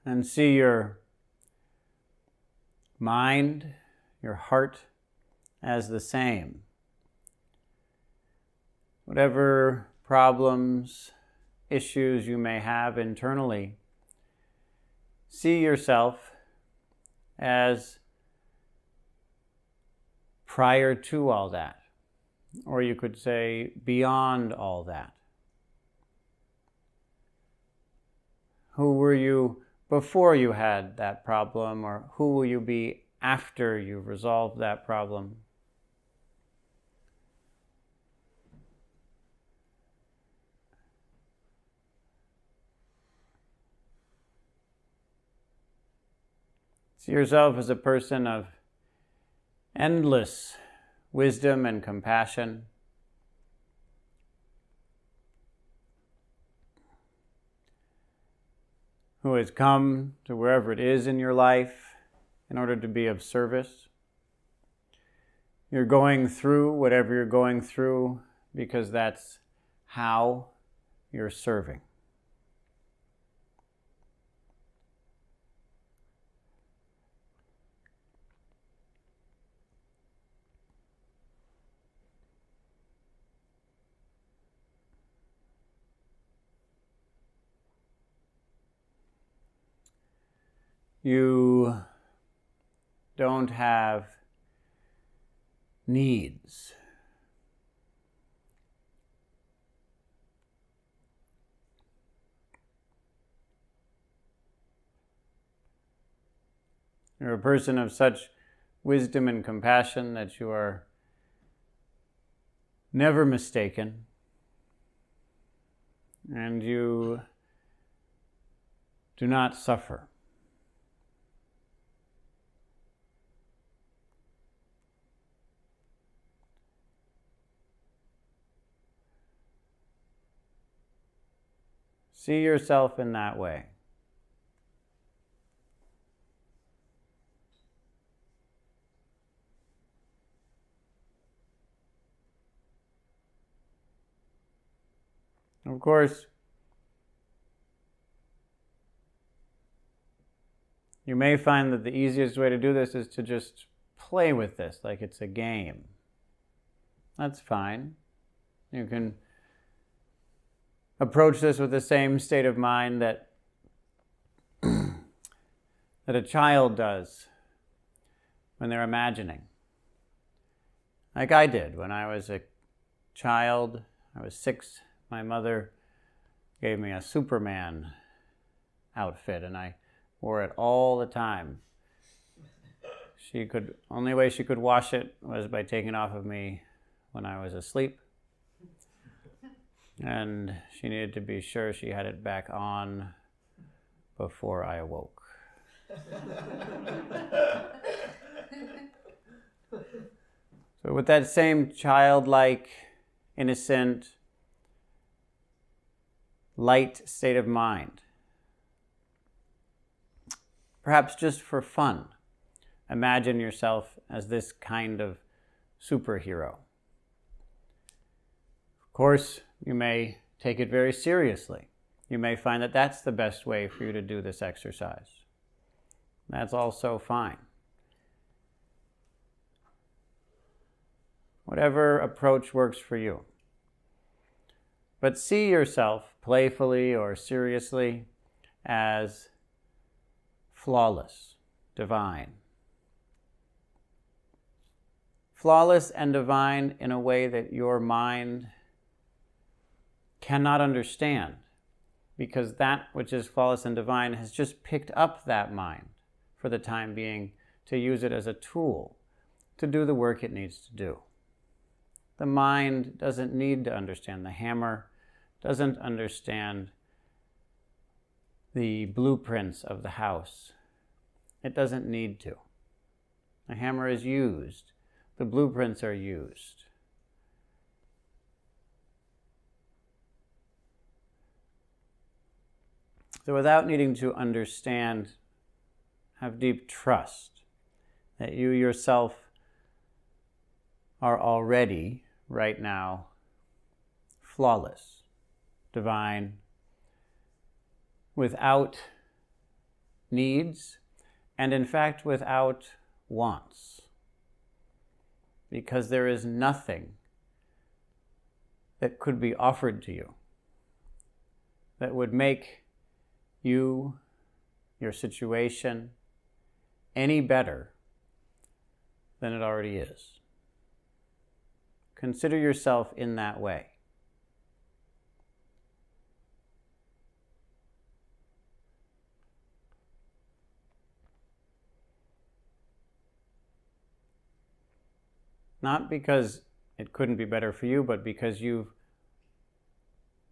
And see your mind, your heart as the same. Whatever problems, issues you may have internally, see yourself as prior to all that, or you could say beyond all that. Who were you before you had that problem, or who will you be after you've resolved that problem? See yourself as a person of endless wisdom and compassion. Who has come to wherever it is in your life in order to be of service. You're going through whatever you're going through because that's how you're serving. You don't have needs. You're a person of such wisdom and compassion that you are never mistaken, and you do not suffer. See yourself in that way. Of course, you may find that the easiest way to do this is to just play with this like it's a game. That's fine. You can approach this with the same state of mind that that a child does when they're imagining. Like I did when I was a child. I was 6. My mother gave me a Superman outfit and I wore it all the time. Only way she could wash it was by taking it off of me when I was asleep. And she needed to be sure she had it back on before I awoke. So with that same childlike, innocent, light state of mind, perhaps just for fun, imagine yourself as this kind of superhero. Of course, you may take it very seriously You may find that that's the best way for you to do this exercise. That's also fine. Whatever approach works for you. But see yourself, playfully or seriously, as flawless, divine. Flawless and divine in a way that your mind cannot understand, because that which is flawless and divine has just picked up that mind for the time being to use it as a tool to do the work it needs to do. The mind doesn't need to understand. The hammer doesn't understand the blueprints of the house. It doesn't need to. The hammer is used. The blueprints are used. So without needing to understand, have deep trust that you yourself are already, right now, flawless, divine, without needs, and in fact without wants. Because there is nothing that could be offered to you that would make you, your situation, any better than it already is. Consider yourself in that way. Not because it couldn't be better for you, but because you've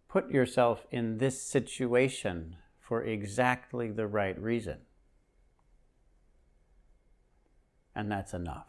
put yourself in this situation for exactly the right reason. And that's enough.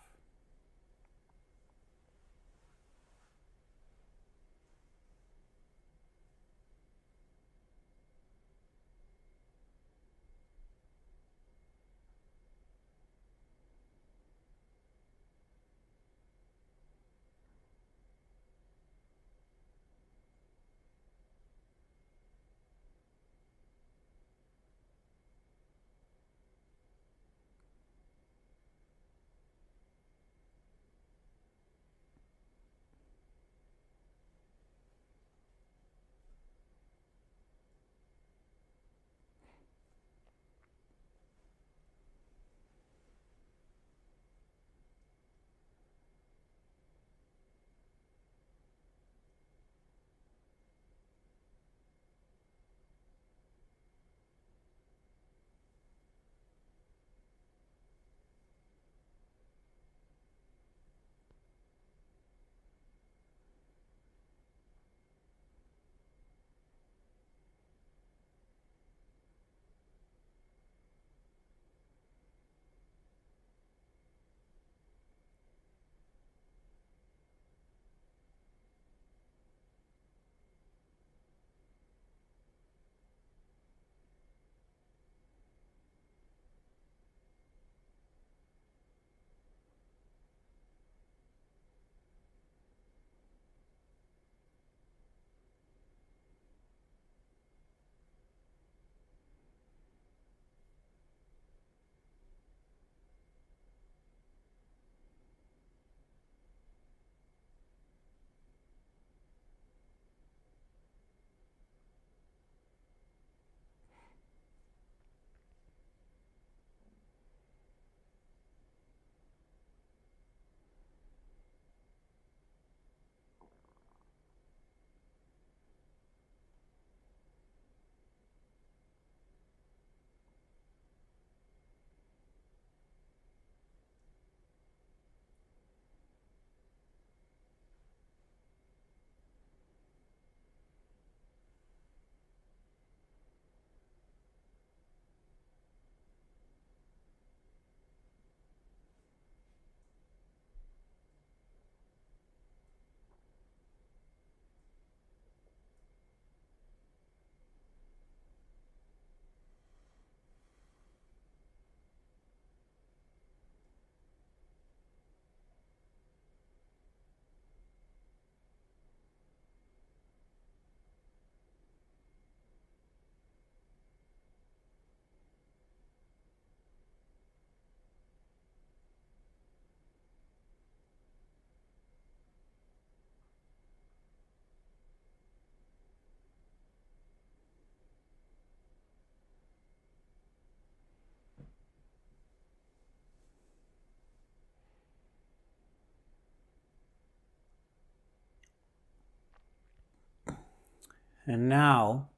And now,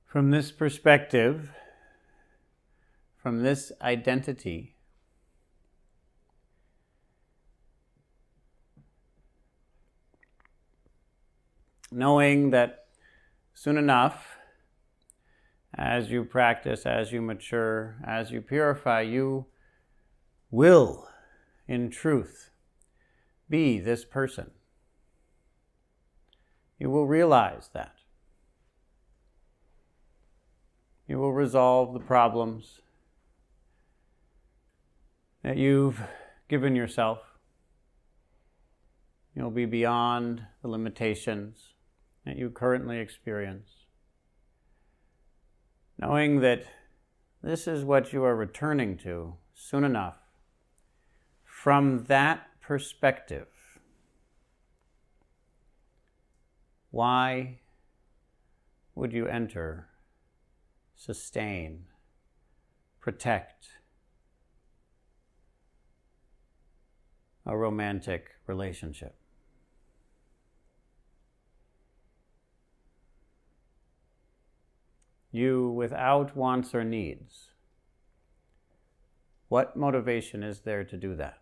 from this perspective, from this identity, knowing that soon enough, as you practice, as you mature, as you purify, you will, in truth, be this person. You will realize that. You will resolve the problems that you've given yourself. You'll be beyond the limitations that you currently experience. Knowing that this is what you are returning to soon enough. From that perspective, why would you enter, sustain, protect a romantic relationship? You without wants or needs. What motivation is there to do that?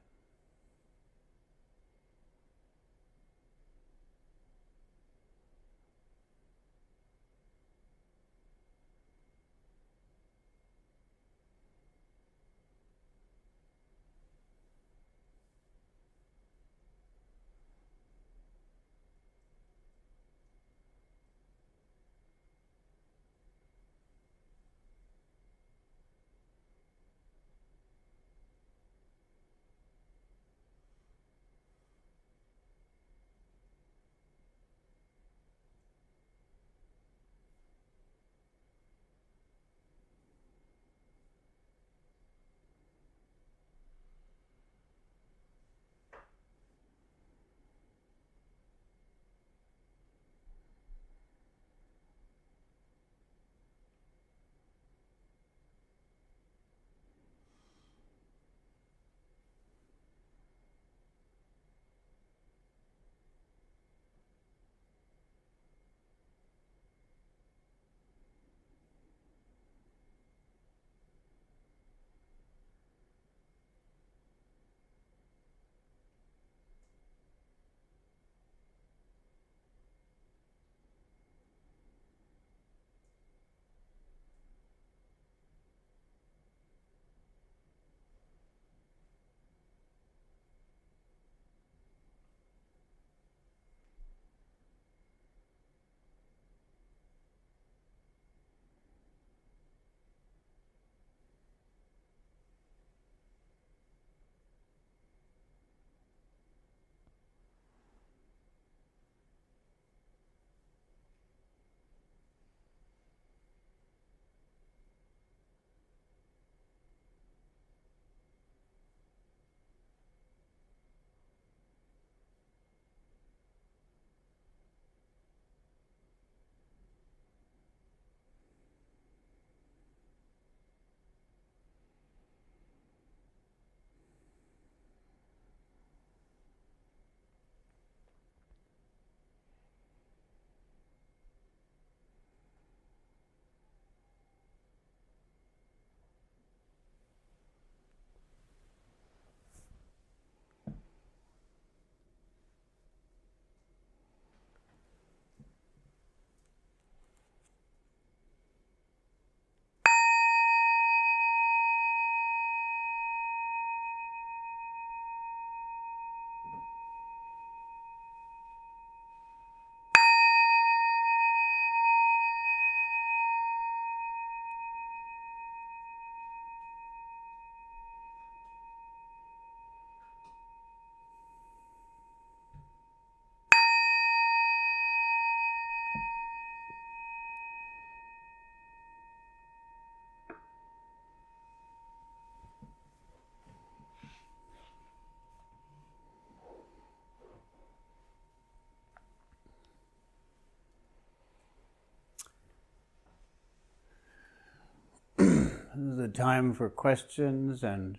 This is the time for questions and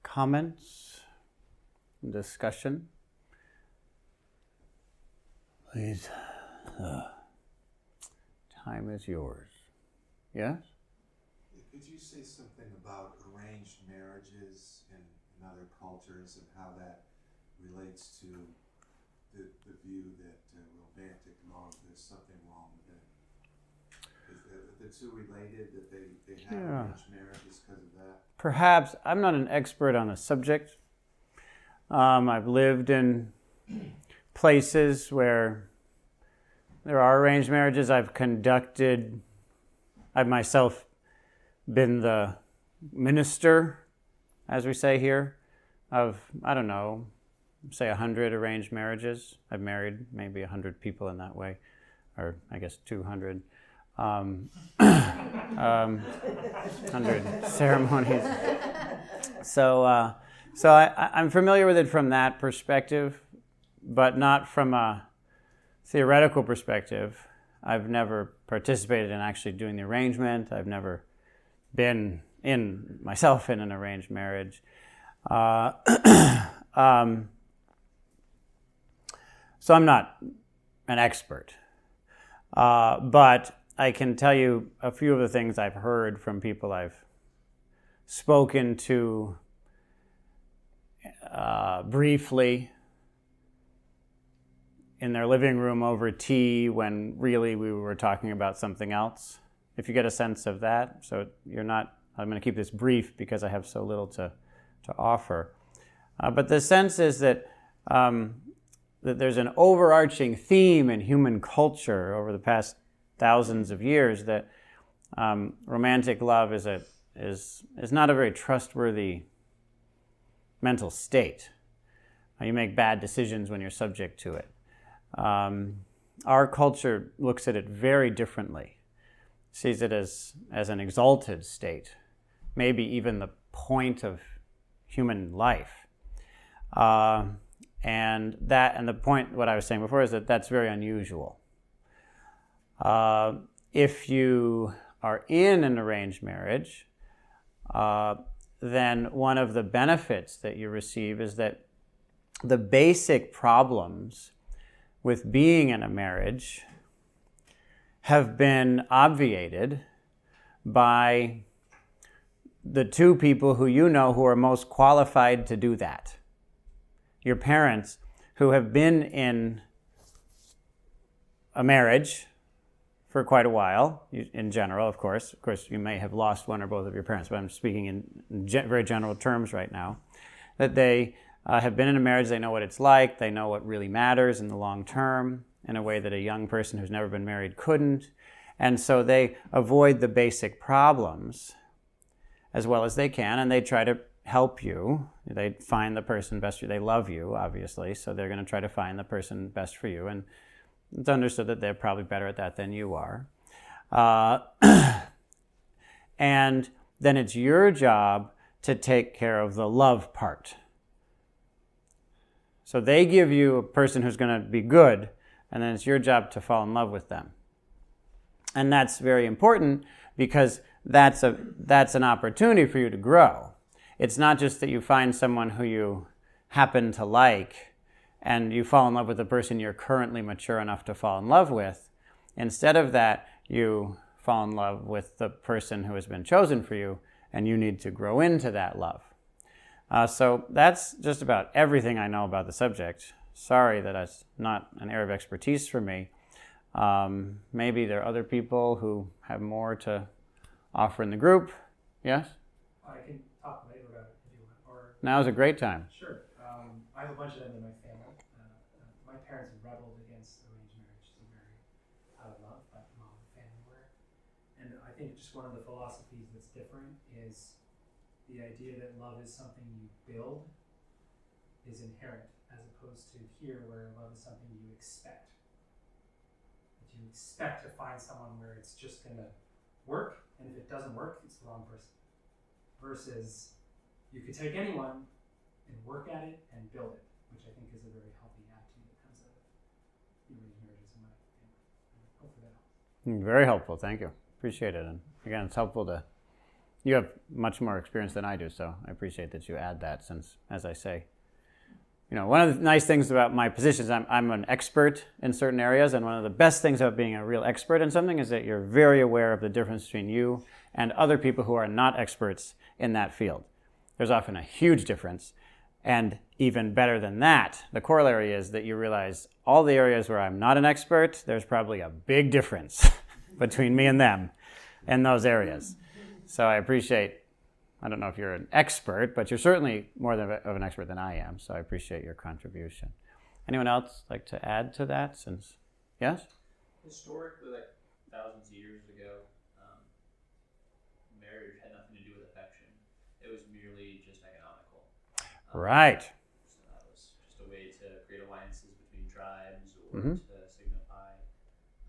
comments and discussion. Please. Time is yours. Yes? Could you say something about arranged marriages in other cultures and how that relates to the view that romantic love, there's something wrong with it? Is the two related, that they have arranged marriages because of that? Perhaps. I'm not an expert on the subject. I've lived in places where there are arranged marriages. I've myself been the minister, as we say here, of, I don't know, say 100 arranged marriages. I've married maybe 100 people in that way, or I guess 200. 100 ceremonies. So I'm familiar with it from that perspective, but not from a theoretical perspective. I've never participated in actually doing the arrangement. I've never been myself in an arranged marriage. So I'm not an expert, but I can tell you a few of the things I've heard from people I've spoken to briefly in their living room over tea when really we were talking about something else. If you get a sense of that, so I'm going to keep this brief because I have so little to offer. But the sense is that there's an overarching theme in human culture over the past thousands of years that romantic love is not a very trustworthy mental state. You make bad decisions when you're subject to it. Our culture looks at it very differently, sees it as an exalted state, maybe even the point of human life. And the point, what I was saying before, is that that's very unusual. If you are in an arranged marriage, then one of the benefits that you receive is that the basic problems with being in a marriage have been obviated by the two people who you know who are most qualified to do that. Your parents, who have been in a marriage for quite a while, in general, of course. Of course, you may have lost one or both of your parents, but I'm speaking in very general terms right now. That they have been in a marriage, they know what it's like, they know what really matters in the long term, in a way that a young person who's never been married couldn't. And so they avoid the basic problems as well as they can, and they try to help you. They find the person best for you. They love you, obviously, so they're going to try to find the person best for you. And it's understood that they're probably better at that than you are. And then it's your job to take care of the love part. So they give you a person who's going to be good, and then it's your job to fall in love with them. And that's very important because that's an opportunity for you to grow. It's not just that you find someone who you happen to like and you fall in love with the person you're currently mature enough to fall in love with. Instead of that, you fall in love with the person who has been chosen for you, and you need to grow into that love. So that's just about everything I know about the subject. Sorry that that's not an area of expertise for me. Maybe there are other people who have more to offer in the group. Yes? I can talk later about it if you want. Or Now's a great time. Sure. I have a bunch of them in my family. My parents rebelled against arranged marriage. They married out of love, but mom and family were. And I think just one of the philosophies that's different is the idea that love is something you build is inherent, as opposed to here where love is something you expect. That you expect to find someone where it's just going to work, and if it doesn't work, it's the wrong person. Versus you could take anyone and work at it and build it, which I think is a very healthy attitude that comes out of arranged marriages in my family. Hopefully that helps. Very helpful. Thank you. Appreciate it. And again, it's helpful you have much more experience than I do, so I appreciate that you add that since, as I say, one of the nice things about my position is I'm an expert in certain areas, and one of the best things about being a real expert in something is that you're very aware of the difference between you and other people who are not experts in that field. There's often a huge difference. And even better than that, the corollary is that you realize all the areas where I'm not an expert, there's probably a big difference between me and them in those areas. So I appreciate, I don't know if you're an expert, but you're certainly more of an expert than I am, so I appreciate your contribution. Anyone else like to add to that? Yes? Historically, like thousands of years ago, marriage had nothing to do with affection. It was merely just economical. Right. So that was just a way to create alliances between tribes or Mhm. to signify,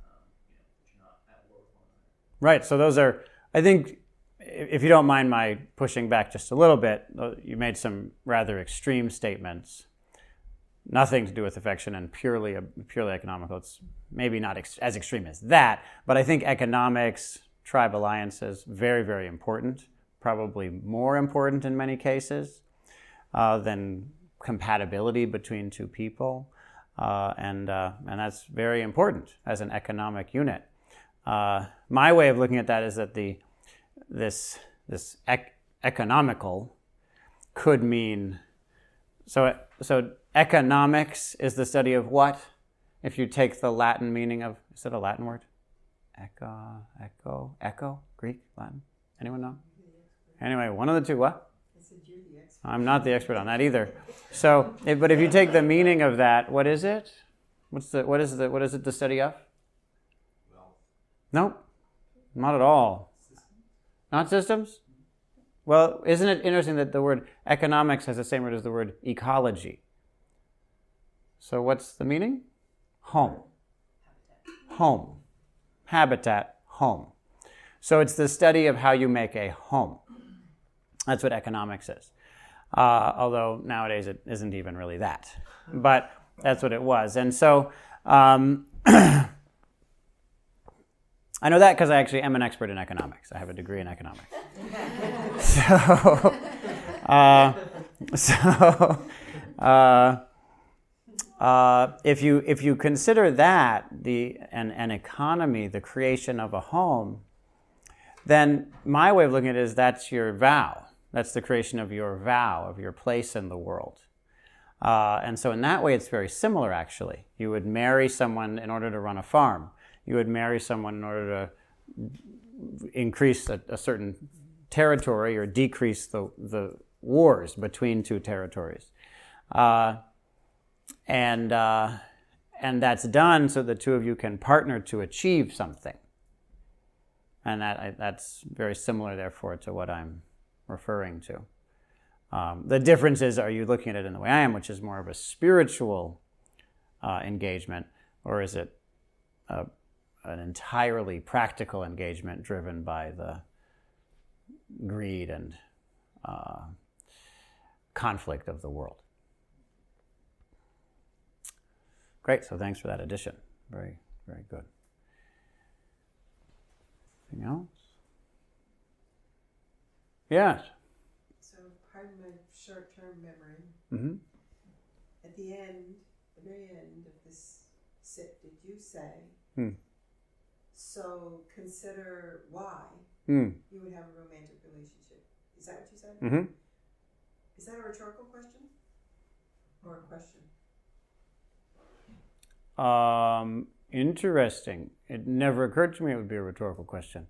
that you're not at war with one another. Right, so those are, I think, if you don't mind my pushing back just a little bit, you made some rather extreme statements. Nothing to do with affection and purely economical. It's maybe not as extreme as that, but I think economics, tribe alliances, very, very important, probably more important in many cases than compatibility between two people. And that's very important as an economic unit. My way of looking at that is that this economical could mean, so economics is the study of what? If you take the Latin meaning of, is it a Latin word? Echo, Greek, Latin? Anyone know? Anyway, one of the two, what? I said you're the expert. I'm not the expert on that either. So, but if you take the meaning of that, what is it? What is it the study of? Nope, not at all. Not systems? Well, isn't it interesting that the word economics has the same root as the word ecology? So what's the meaning? Home. Home. Habitat, home. So it's the study of how you make a home. That's what economics is. Although nowadays it isn't even really that. But that's what it was. And so I know that because I actually am an expert in economics. I have a degree in economics. If you consider that an economy, the creation of a home, then my way of looking at it is that's your vow. That's the creation of your vow, of your place in the world. And so in that way, it's very similar, actually. You would marry someone in order to run a farm. You would marry someone in order to increase a certain territory or decrease the wars between two territories. And that's done so the two of you can partner to achieve something. And that's very similar, therefore, to what I'm referring to. The difference is, are you looking at it in the way I am, which is more of a spiritual engagement, or is it an entirely practical engagement driven by the greed and conflict of the world? Great, so thanks for that addition. Very, very good. Anything else? Yes. So pardon my short-term memory. Mm-hmm. At the very end of this sit, did you say, so consider why you would have a romantic relationship? Is that what you said? Mm-hmm. Is that a rhetorical question? Or a question? Interesting. It never occurred to me it would be a rhetorical question.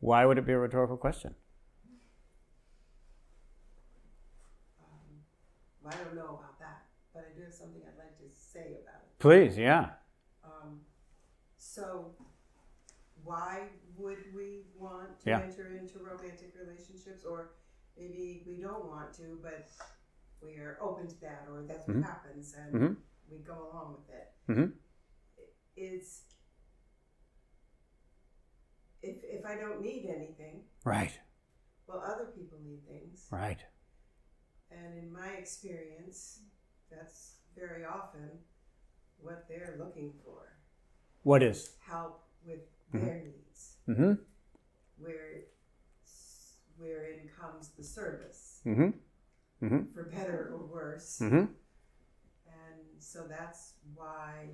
Why would it be a rhetorical question? I don't know about that, but I do have something I'd like to say about it. Please, yeah. So, why would we want to enter into romantic relationships? Or maybe we don't want to, but we are open to that, or that's what happens, and we go along with it. Mm-hmm. Is if I don't need anything, Right. well, other people need things. Right. And in my experience, that's very often what they're looking for. What is? Help with their needs. Mm-hmm. Wherein comes the service, Mm-hmm. Mm-hmm. for better or worse. Mm-hmm. so that's why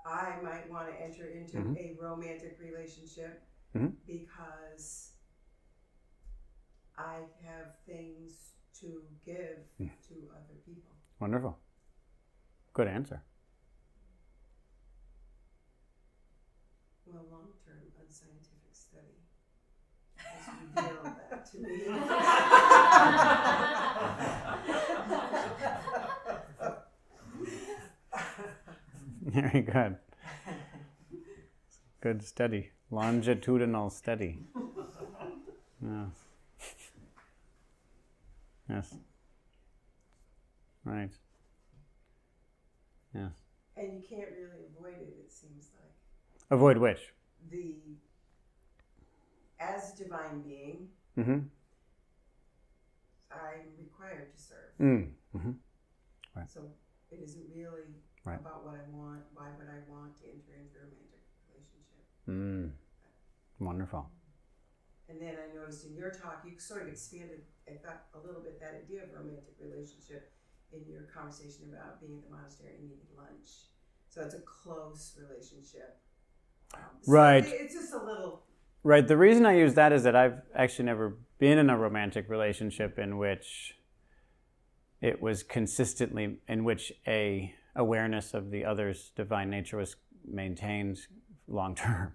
I might want to enter into a romantic relationship because I have things to give to other people. Wonderful. Good answer. Well, long-term unscientific study has revealed that to me. Very good. Good study. Longitudinal study. Yes. Yes. Right. Yes. And you can't really avoid it, it seems like. Avoid which? As divine being, Mm-hmm. I'm required to serve. Mm-hmm. Right. So it isn't really Right. about what I want. Why would I want to enter into a romantic relationship? Wonderful. And then I noticed in your talk, you sort of expanded, I thought, a little bit that idea of romantic relationship in your conversation about being at the monastery and eating lunch. So it's a close relationship. Right. So it's just a little. Right. The reason I use that is that I've actually never been in a romantic relationship in which it was consistently, in which a awareness of the other's divine nature was maintained long term.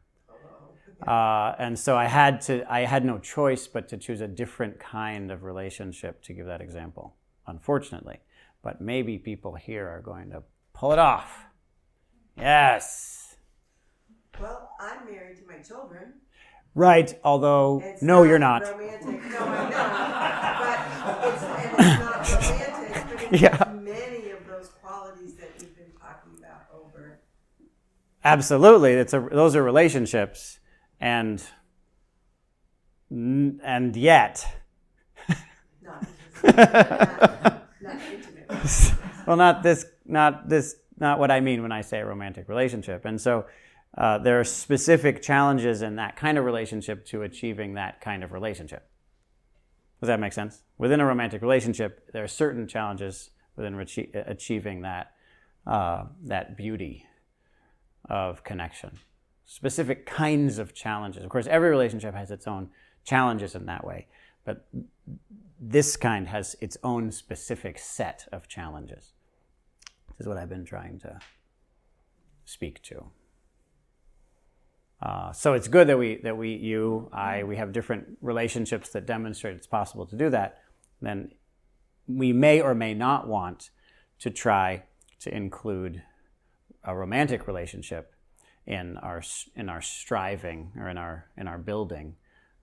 And so I had no choice but to choose a different kind of relationship to give that example, unfortunately. But maybe people here are going to pull it off. Yes. Well, I'm married to my children. Right, although, It's no, you're not. Romantic. No, I'm not. But it's not romantic, but it Yeah. has many of those qualities that you've been talking about over. Absolutely, those are relationships, and yet, Not intimate. well, not what I mean when I say a romantic relationship. And so there are specific challenges in that kind of relationship to achieving that kind of relationship. Does that make sense? Within a romantic relationship, there are certain challenges within achieving that beauty of connection. Specific kinds of challenges. Of course, every relationship has its own challenges in that way, but this kind has its own specific set of challenges. This is what I've been trying to speak to. So it's good that we have different relationships that demonstrate it's possible to do that. Then we may or may not want to try to include a romantic relationship in our striving or in our building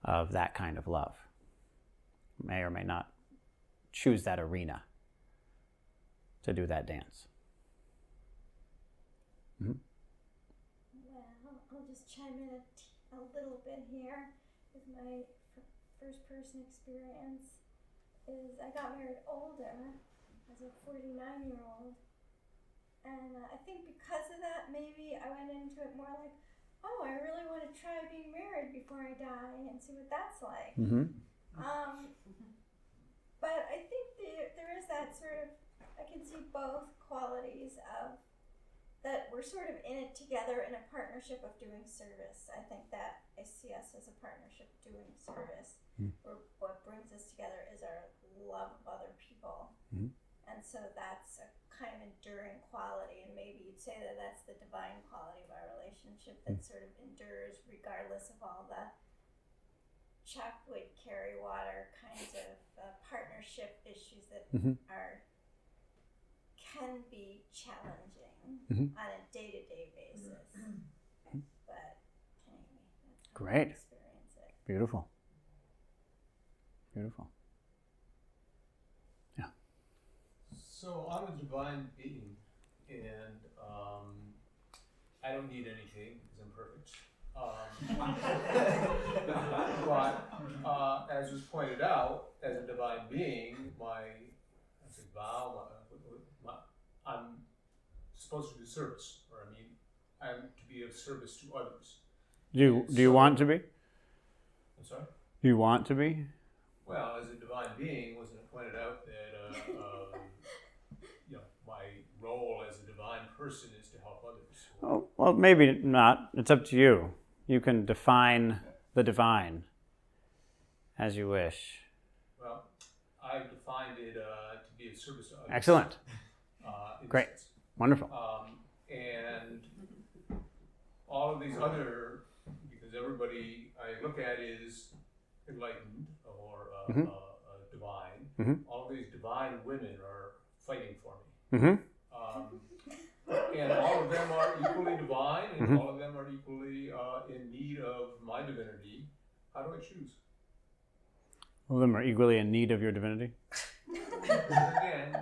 of that kind of love. May or may not choose that arena to do that dance. Mm-hmm. Well, I'll just chime in a little bit here with my first person experience. Is I got married older as a 49-year-old. And I think because of that, maybe I went into it more like, oh, I really want to try being married before I die and see what that's like. Mm-hmm. But I think there is that sort of, I can see both qualities of that we're sort of in it together in a partnership of doing service. I think that I see us as a partnership doing service. Where what brings us together is our love of other people. Mm-hmm. And so that's a kind of enduring quality, and maybe you'd say that that's the divine quality of our relationship that sort of endures regardless of all the chop wood, carry water kinds of partnership issues that can be challenging on a day-to-day basis. But anyway, that's how Great. I experience it. Beautiful. Beautiful. Yeah. So I'm a divine being, and I don't need anything because I'm perfect. But as was pointed out, as a divine being, I'm supposed to do service, or I'm to be of service to others. Do you want to be? I'm sorry? Do you want to be? Well, as a divine being, wasn't it pointed out that person is to help others. Oh, well, maybe not. It's up to you. You can define the divine as you wish. Well, I've defined it to be of service to others. Excellent. In a Great. sense. Wonderful. And all of these other, because everybody I look at is enlightened or divine. Mm-hmm. All of these divine women are fighting for me. Mm-hmm. And all of them are equally divine, and Mhm. all of them are equally in need of my divinity. How do I choose? All of them are equally in need of your divinity. Again,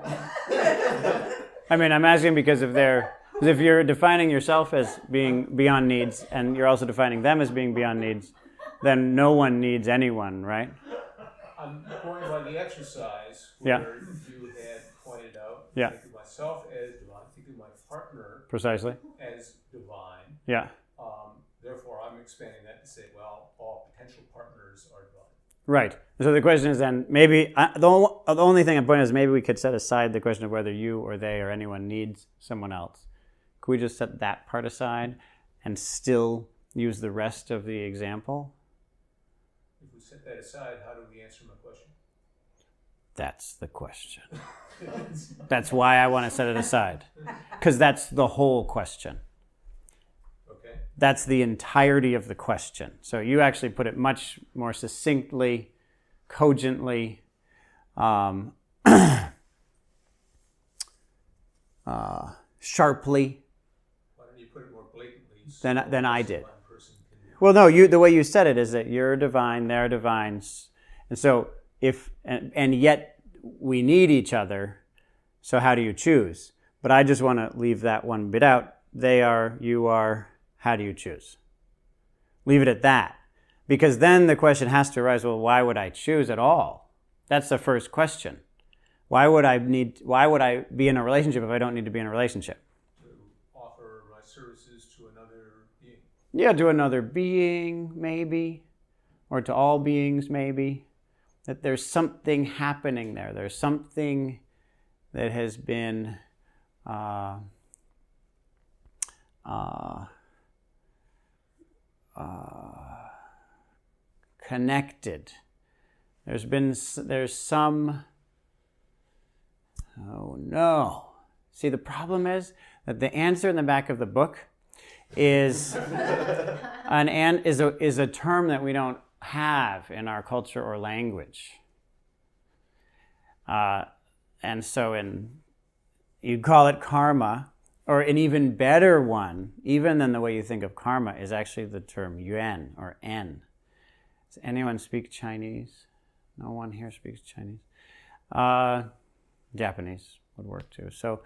I mean, I'm asking because if you're defining yourself as being beyond needs, and you're also defining them as being beyond needs, then no one needs anyone, right? I'm going by the exercise Yeah. where you had pointed out. Yeah. Think of myself as divine. Think of my partner Precisely. as divine. Yeah. Therefore, I'm expanding that to say, well, all potential partners are divine. Right. So the question is then, maybe, the only thing I'm pointing is maybe we could set aside the question of whether you or they or anyone needs someone else. Could we just set that part aside and still use the rest of the example? If we set that aside, how do we answer my question? That's the question. That's why I want to set it aside. Because that's the whole question. Okay. That's the entirety of the question. So you actually put it much more succinctly, cogently, sharply Why don't you put it more blatantly? than I did. One person can do it? Well, no, the way you said it is that you're divine, they're divine, and so and yet we need each other. So how do you choose? But I just want to leave that one bit out. They are, you are. How do you choose? Leave it at that, because then the question has to arise. Well, why would I choose at all? That's the first question. Why would I be in a relationship if I don't need to be in a relationship? To offer my services to another being. Yeah, to another being, maybe, or to all beings, maybe. That there's something happening there. There's something that has been connected. There's some. Oh no! See, the problem is that the answer in the back of the book is is a term that we don't have in our culture or language, and so you'd call it karma, or an even better one, even than the way you think of karma, is actually the term yuan or en. Does anyone speak Chinese? No one here speaks Chinese. Japanese would work too. So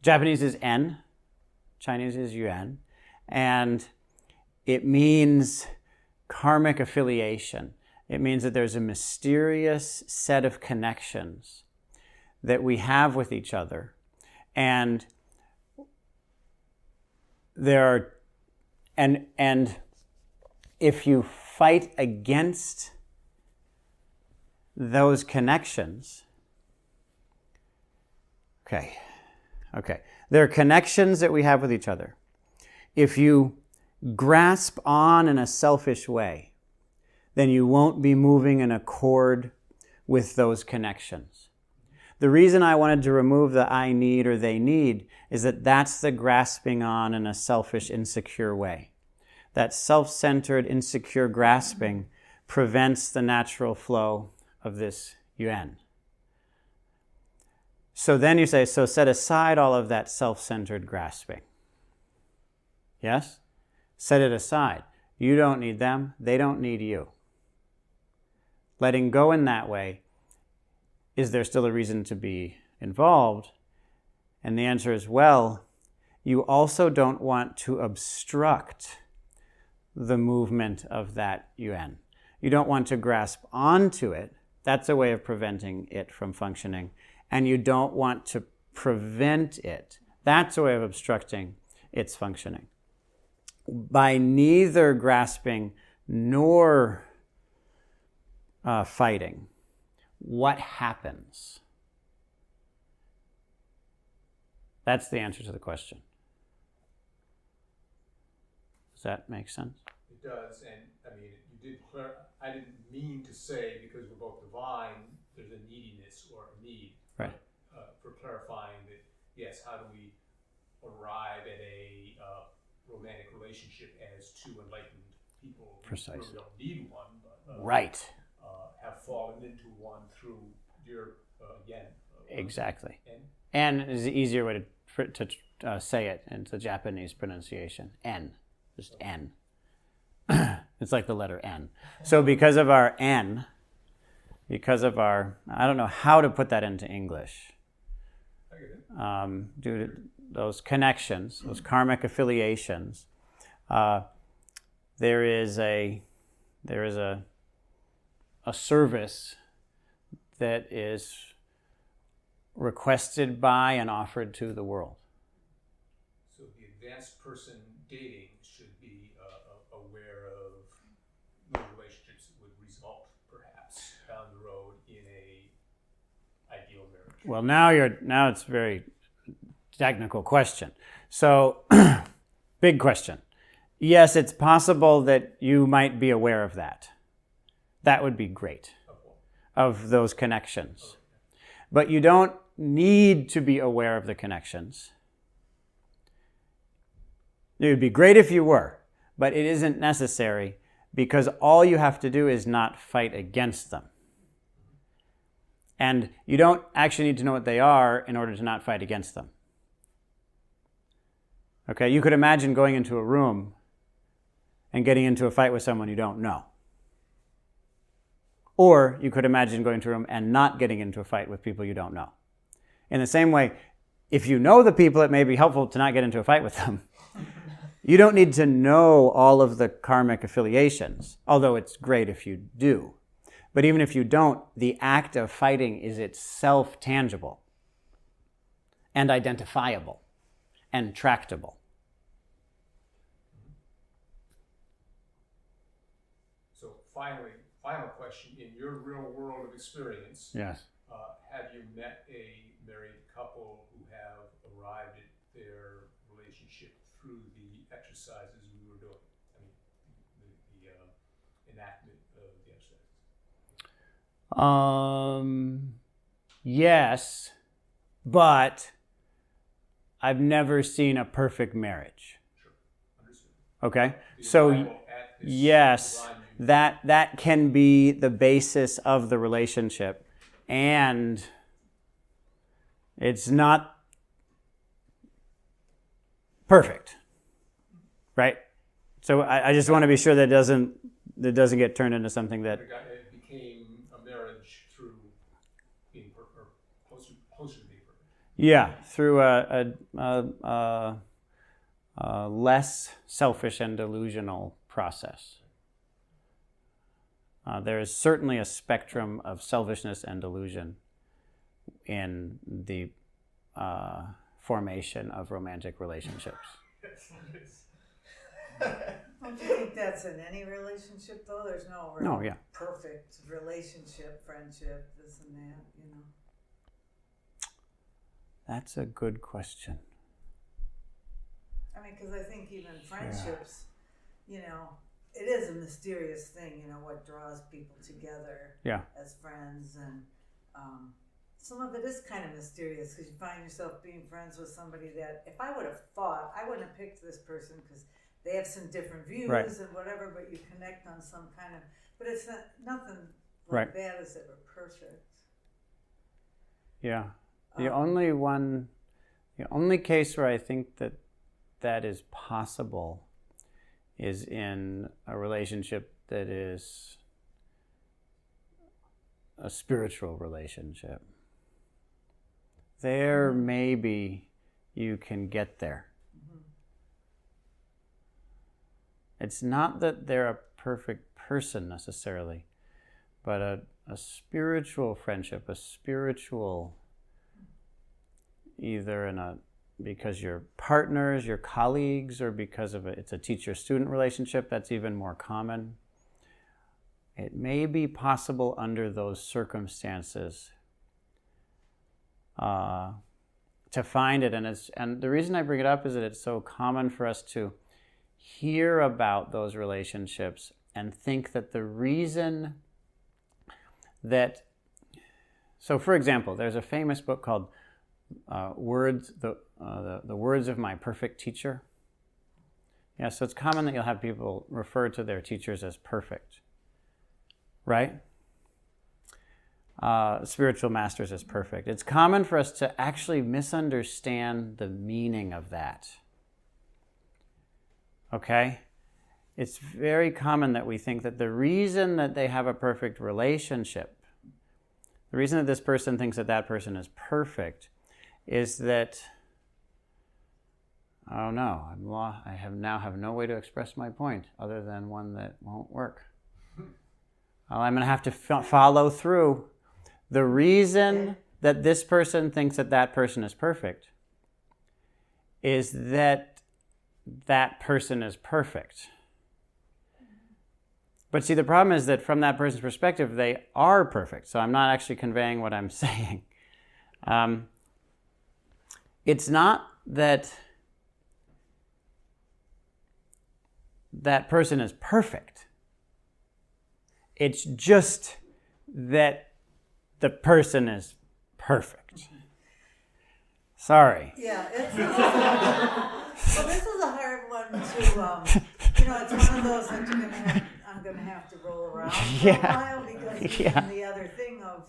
Japanese is en, Chinese is yuan, and it means karmic affiliation. It means that there's a mysterious set of connections that we have with each other. And and if you fight against those connections, okay, there are connections that we have with each other. If you grasp on in a selfish way, then you won't be moving in accord with those connections. The reason I wanted to remove the I need or they need is that that's the grasping on in a selfish, insecure way. That self-centered, insecure grasping prevents the natural flow of this yuan. So then you say, so set aside all of that self-centered grasping. Yes? Set it aside. You don't need them. They don't need you. Letting go in that way, is there still a reason to be involved? And the answer is, well, you also don't want to obstruct the movement of that yuan. You don't want to grasp onto it. That's a way of preventing it from functioning. And you don't want to prevent it. That's a way of obstructing its functioning. By neither grasping nor fighting, what happens? That's the answer to the question. Does that make sense? It does, and I mean, you did I didn't mean to say because we're both divine, there's a neediness or a need. Right. For clarifying that, yes, how do we arrive at a romantic relationship as two enlightened people who Precisely. really don't need one, but Right. have fallen into one through your yen. Exactly. And En is the easier way to say it in the Japanese pronunciation. En. Just En. It's like the letter N. So because of our N, I don't know how to put that into English. Due to those connections, those karmic affiliations, there is a service that is requested by and offered to the world. So the advanced person dating should be aware of the relationships that would result, perhaps, down the road in a ideal marriage. Well, now it's a very technical question. So, big question. Yes, it's possible that you might be aware of that. That would be great, of those connections. But you don't need to be aware of the connections. It would be great if you were, but it isn't necessary because all you have to do is not fight against them. And you don't actually need to know what they are in order to not fight against them. Okay, you could imagine going into a room and getting into a fight with someone you don't know. Or you could imagine going to a room and not getting into a fight with people you don't know. In the same way, if you know the people, it may be helpful to not get into a fight with them. You don't need to know all of the karmic affiliations, although it's great if you do. But even if you don't, the act of fighting is itself tangible and identifiable and tractable. So final question, in your real world of experience, Yes. have you met a married couple who have arrived at their relationship through the exercises we were doing? I mean, the enactment of the exercises. Yes, but I've never seen a perfect marriage. Sure, understood. Okay? The So arrival at this yes, divine union. that can be the basis of the relationship, and it's not perfect, right? So I just want to be sure that it doesn't get turned into something that It became a marriage through being or closer to being perfect. yeah, through a less selfish and delusional process. There is certainly a spectrum of selfishness and delusion in the formation of romantic relationships. Don't you think that's in any relationship, though? There's no real No, yeah. perfect relationship, friendship, this and that, you know. That's a good question. I mean, because I think even friendships, you know, it is a mysterious thing, you know, what draws people together Yeah. as friends. And some of it is kind of mysterious because you find yourself being friends with somebody that, if I would have thought, I wouldn't have picked this person because they have some different views Right. and whatever, but you connect on some kind of, but it's nothing like Right. that is ever perfect. Yeah. The only case where I think that is possible is in a relationship that is a spiritual relationship. There maybe you can get there. It's not that they're a perfect person necessarily, but a spiritual friendship, a spiritual, either because you're partners, you're colleagues, or because of it's a teacher-student relationship, that's even more common. It may be possible under those circumstances to find it. And the reason I bring it up is that it's so common for us to hear about those relationships and think that the reason that... So, for example, there's a famous book called the Words of My Perfect Teacher. Yeah, so it's common that you'll have people refer to their teachers as perfect, right? Spiritual masters as perfect. It's common for us to actually misunderstand the meaning of that. Okay? It's very common that we think that the reason that they have a perfect relationship, the reason that this person thinks that that person is perfect, is that, oh no, I have no way to express my point other than one that won't work. Well, I'm going to have to follow through. The reason that this person thinks that that person is perfect is that that person is perfect. But see, the problem is that from that person's perspective, they are perfect. So I'm not actually conveying what I'm saying. It's not that that person is perfect. It's just that the person is perfect. Sorry. Yeah, well, this is a hard one to, it's one of those that I'm going to have to roll around for a while because even the other thing of,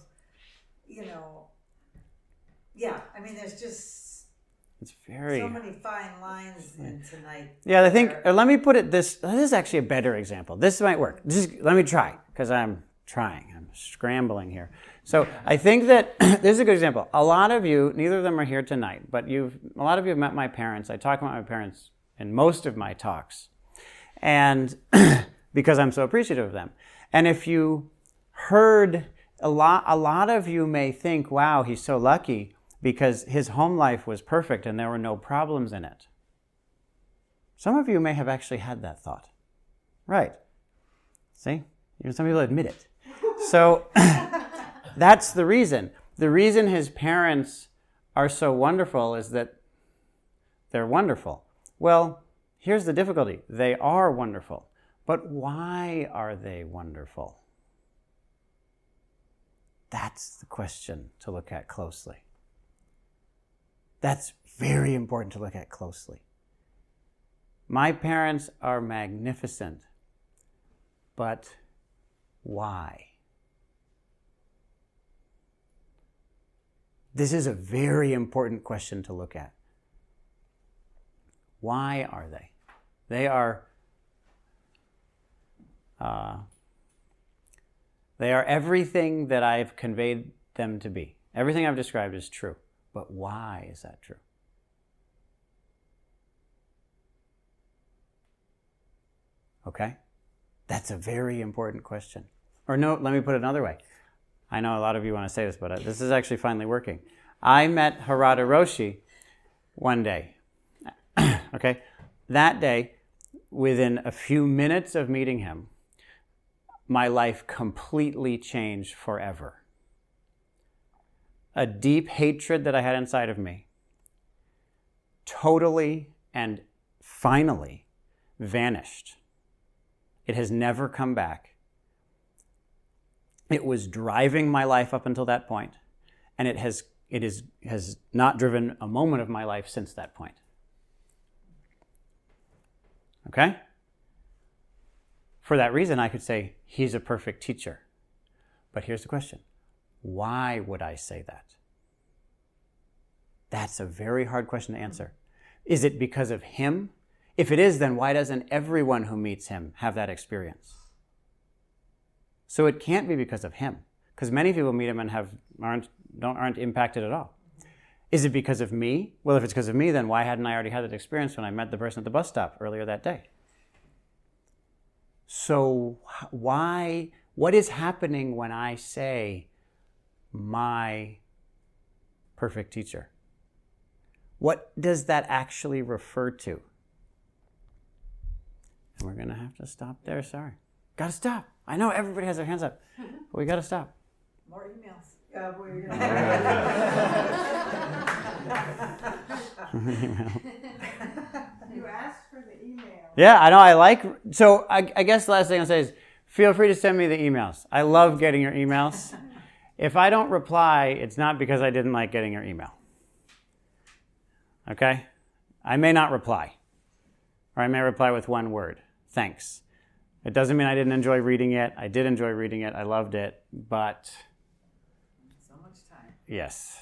there's just it's very... so many fine lines in tonight. Yeah, I think, let me put it this is actually a better example. This might work. Let me try, because I'm trying. I'm scrambling here. So I think that this is a good example. A lot of you, neither of them are here tonight, but a lot of you have met my parents. I talk about my parents in most of my talks, and because I'm so appreciative of them. And if you heard, a lot of you may think, wow, he's so lucky because his home life was perfect and there were no problems in it. Some of you may have actually had that thought. Right. See? Even some people admit it. So that's the reason. The reason his parents are so wonderful is that they're wonderful. Well, here's the difficulty. They are wonderful. But why are they wonderful? That's the question to look at closely. That's very important to look at closely. My parents are magnificent, but why? This is a very important question to look at. Why are they? They are everything that I've conveyed them to be. Everything I've described is true. But why is that true? Okay? That's a very important question. Or no, let me put it another way. I know a lot of you want to say this, but this is actually finally working. I met Harada Roshi one day. Okay? That day, within a few minutes of meeting him, my life completely changed forever. A deep hatred that I had inside of me totally and finally vanished. It has never come back. It was driving my life up until that point, and it has not driven a moment of my life since that point. Okay? For that reason, I could say he's a perfect teacher. But here's the question. Why would I say that? That's a very hard question to answer. Is it because of him? If it is, then why doesn't everyone who meets him have that experience? So it can't be because of him, because many people meet him and aren't impacted at all. Is it because of me? Well, if it's because of me, then why hadn't I already had that experience when I met the person at the bus stop earlier that day? So what is happening when I say my perfect teacher? What does that actually refer to? And we're going to have to stop there, sorry. Got to stop. I know everybody has their hands up, but we got to stop. More emails. Yeah, boy, you're gonna You asked for the email. Yeah, I know. So I guess the last thing I'll say is feel free to send me the emails. I love getting your emails. If I don't reply, it's not because I didn't like getting your email. Okay? I may not reply. Or I may reply with one word. Thanks. It doesn't mean I didn't enjoy reading it. I did enjoy reading it. I loved it. But So much time. yes.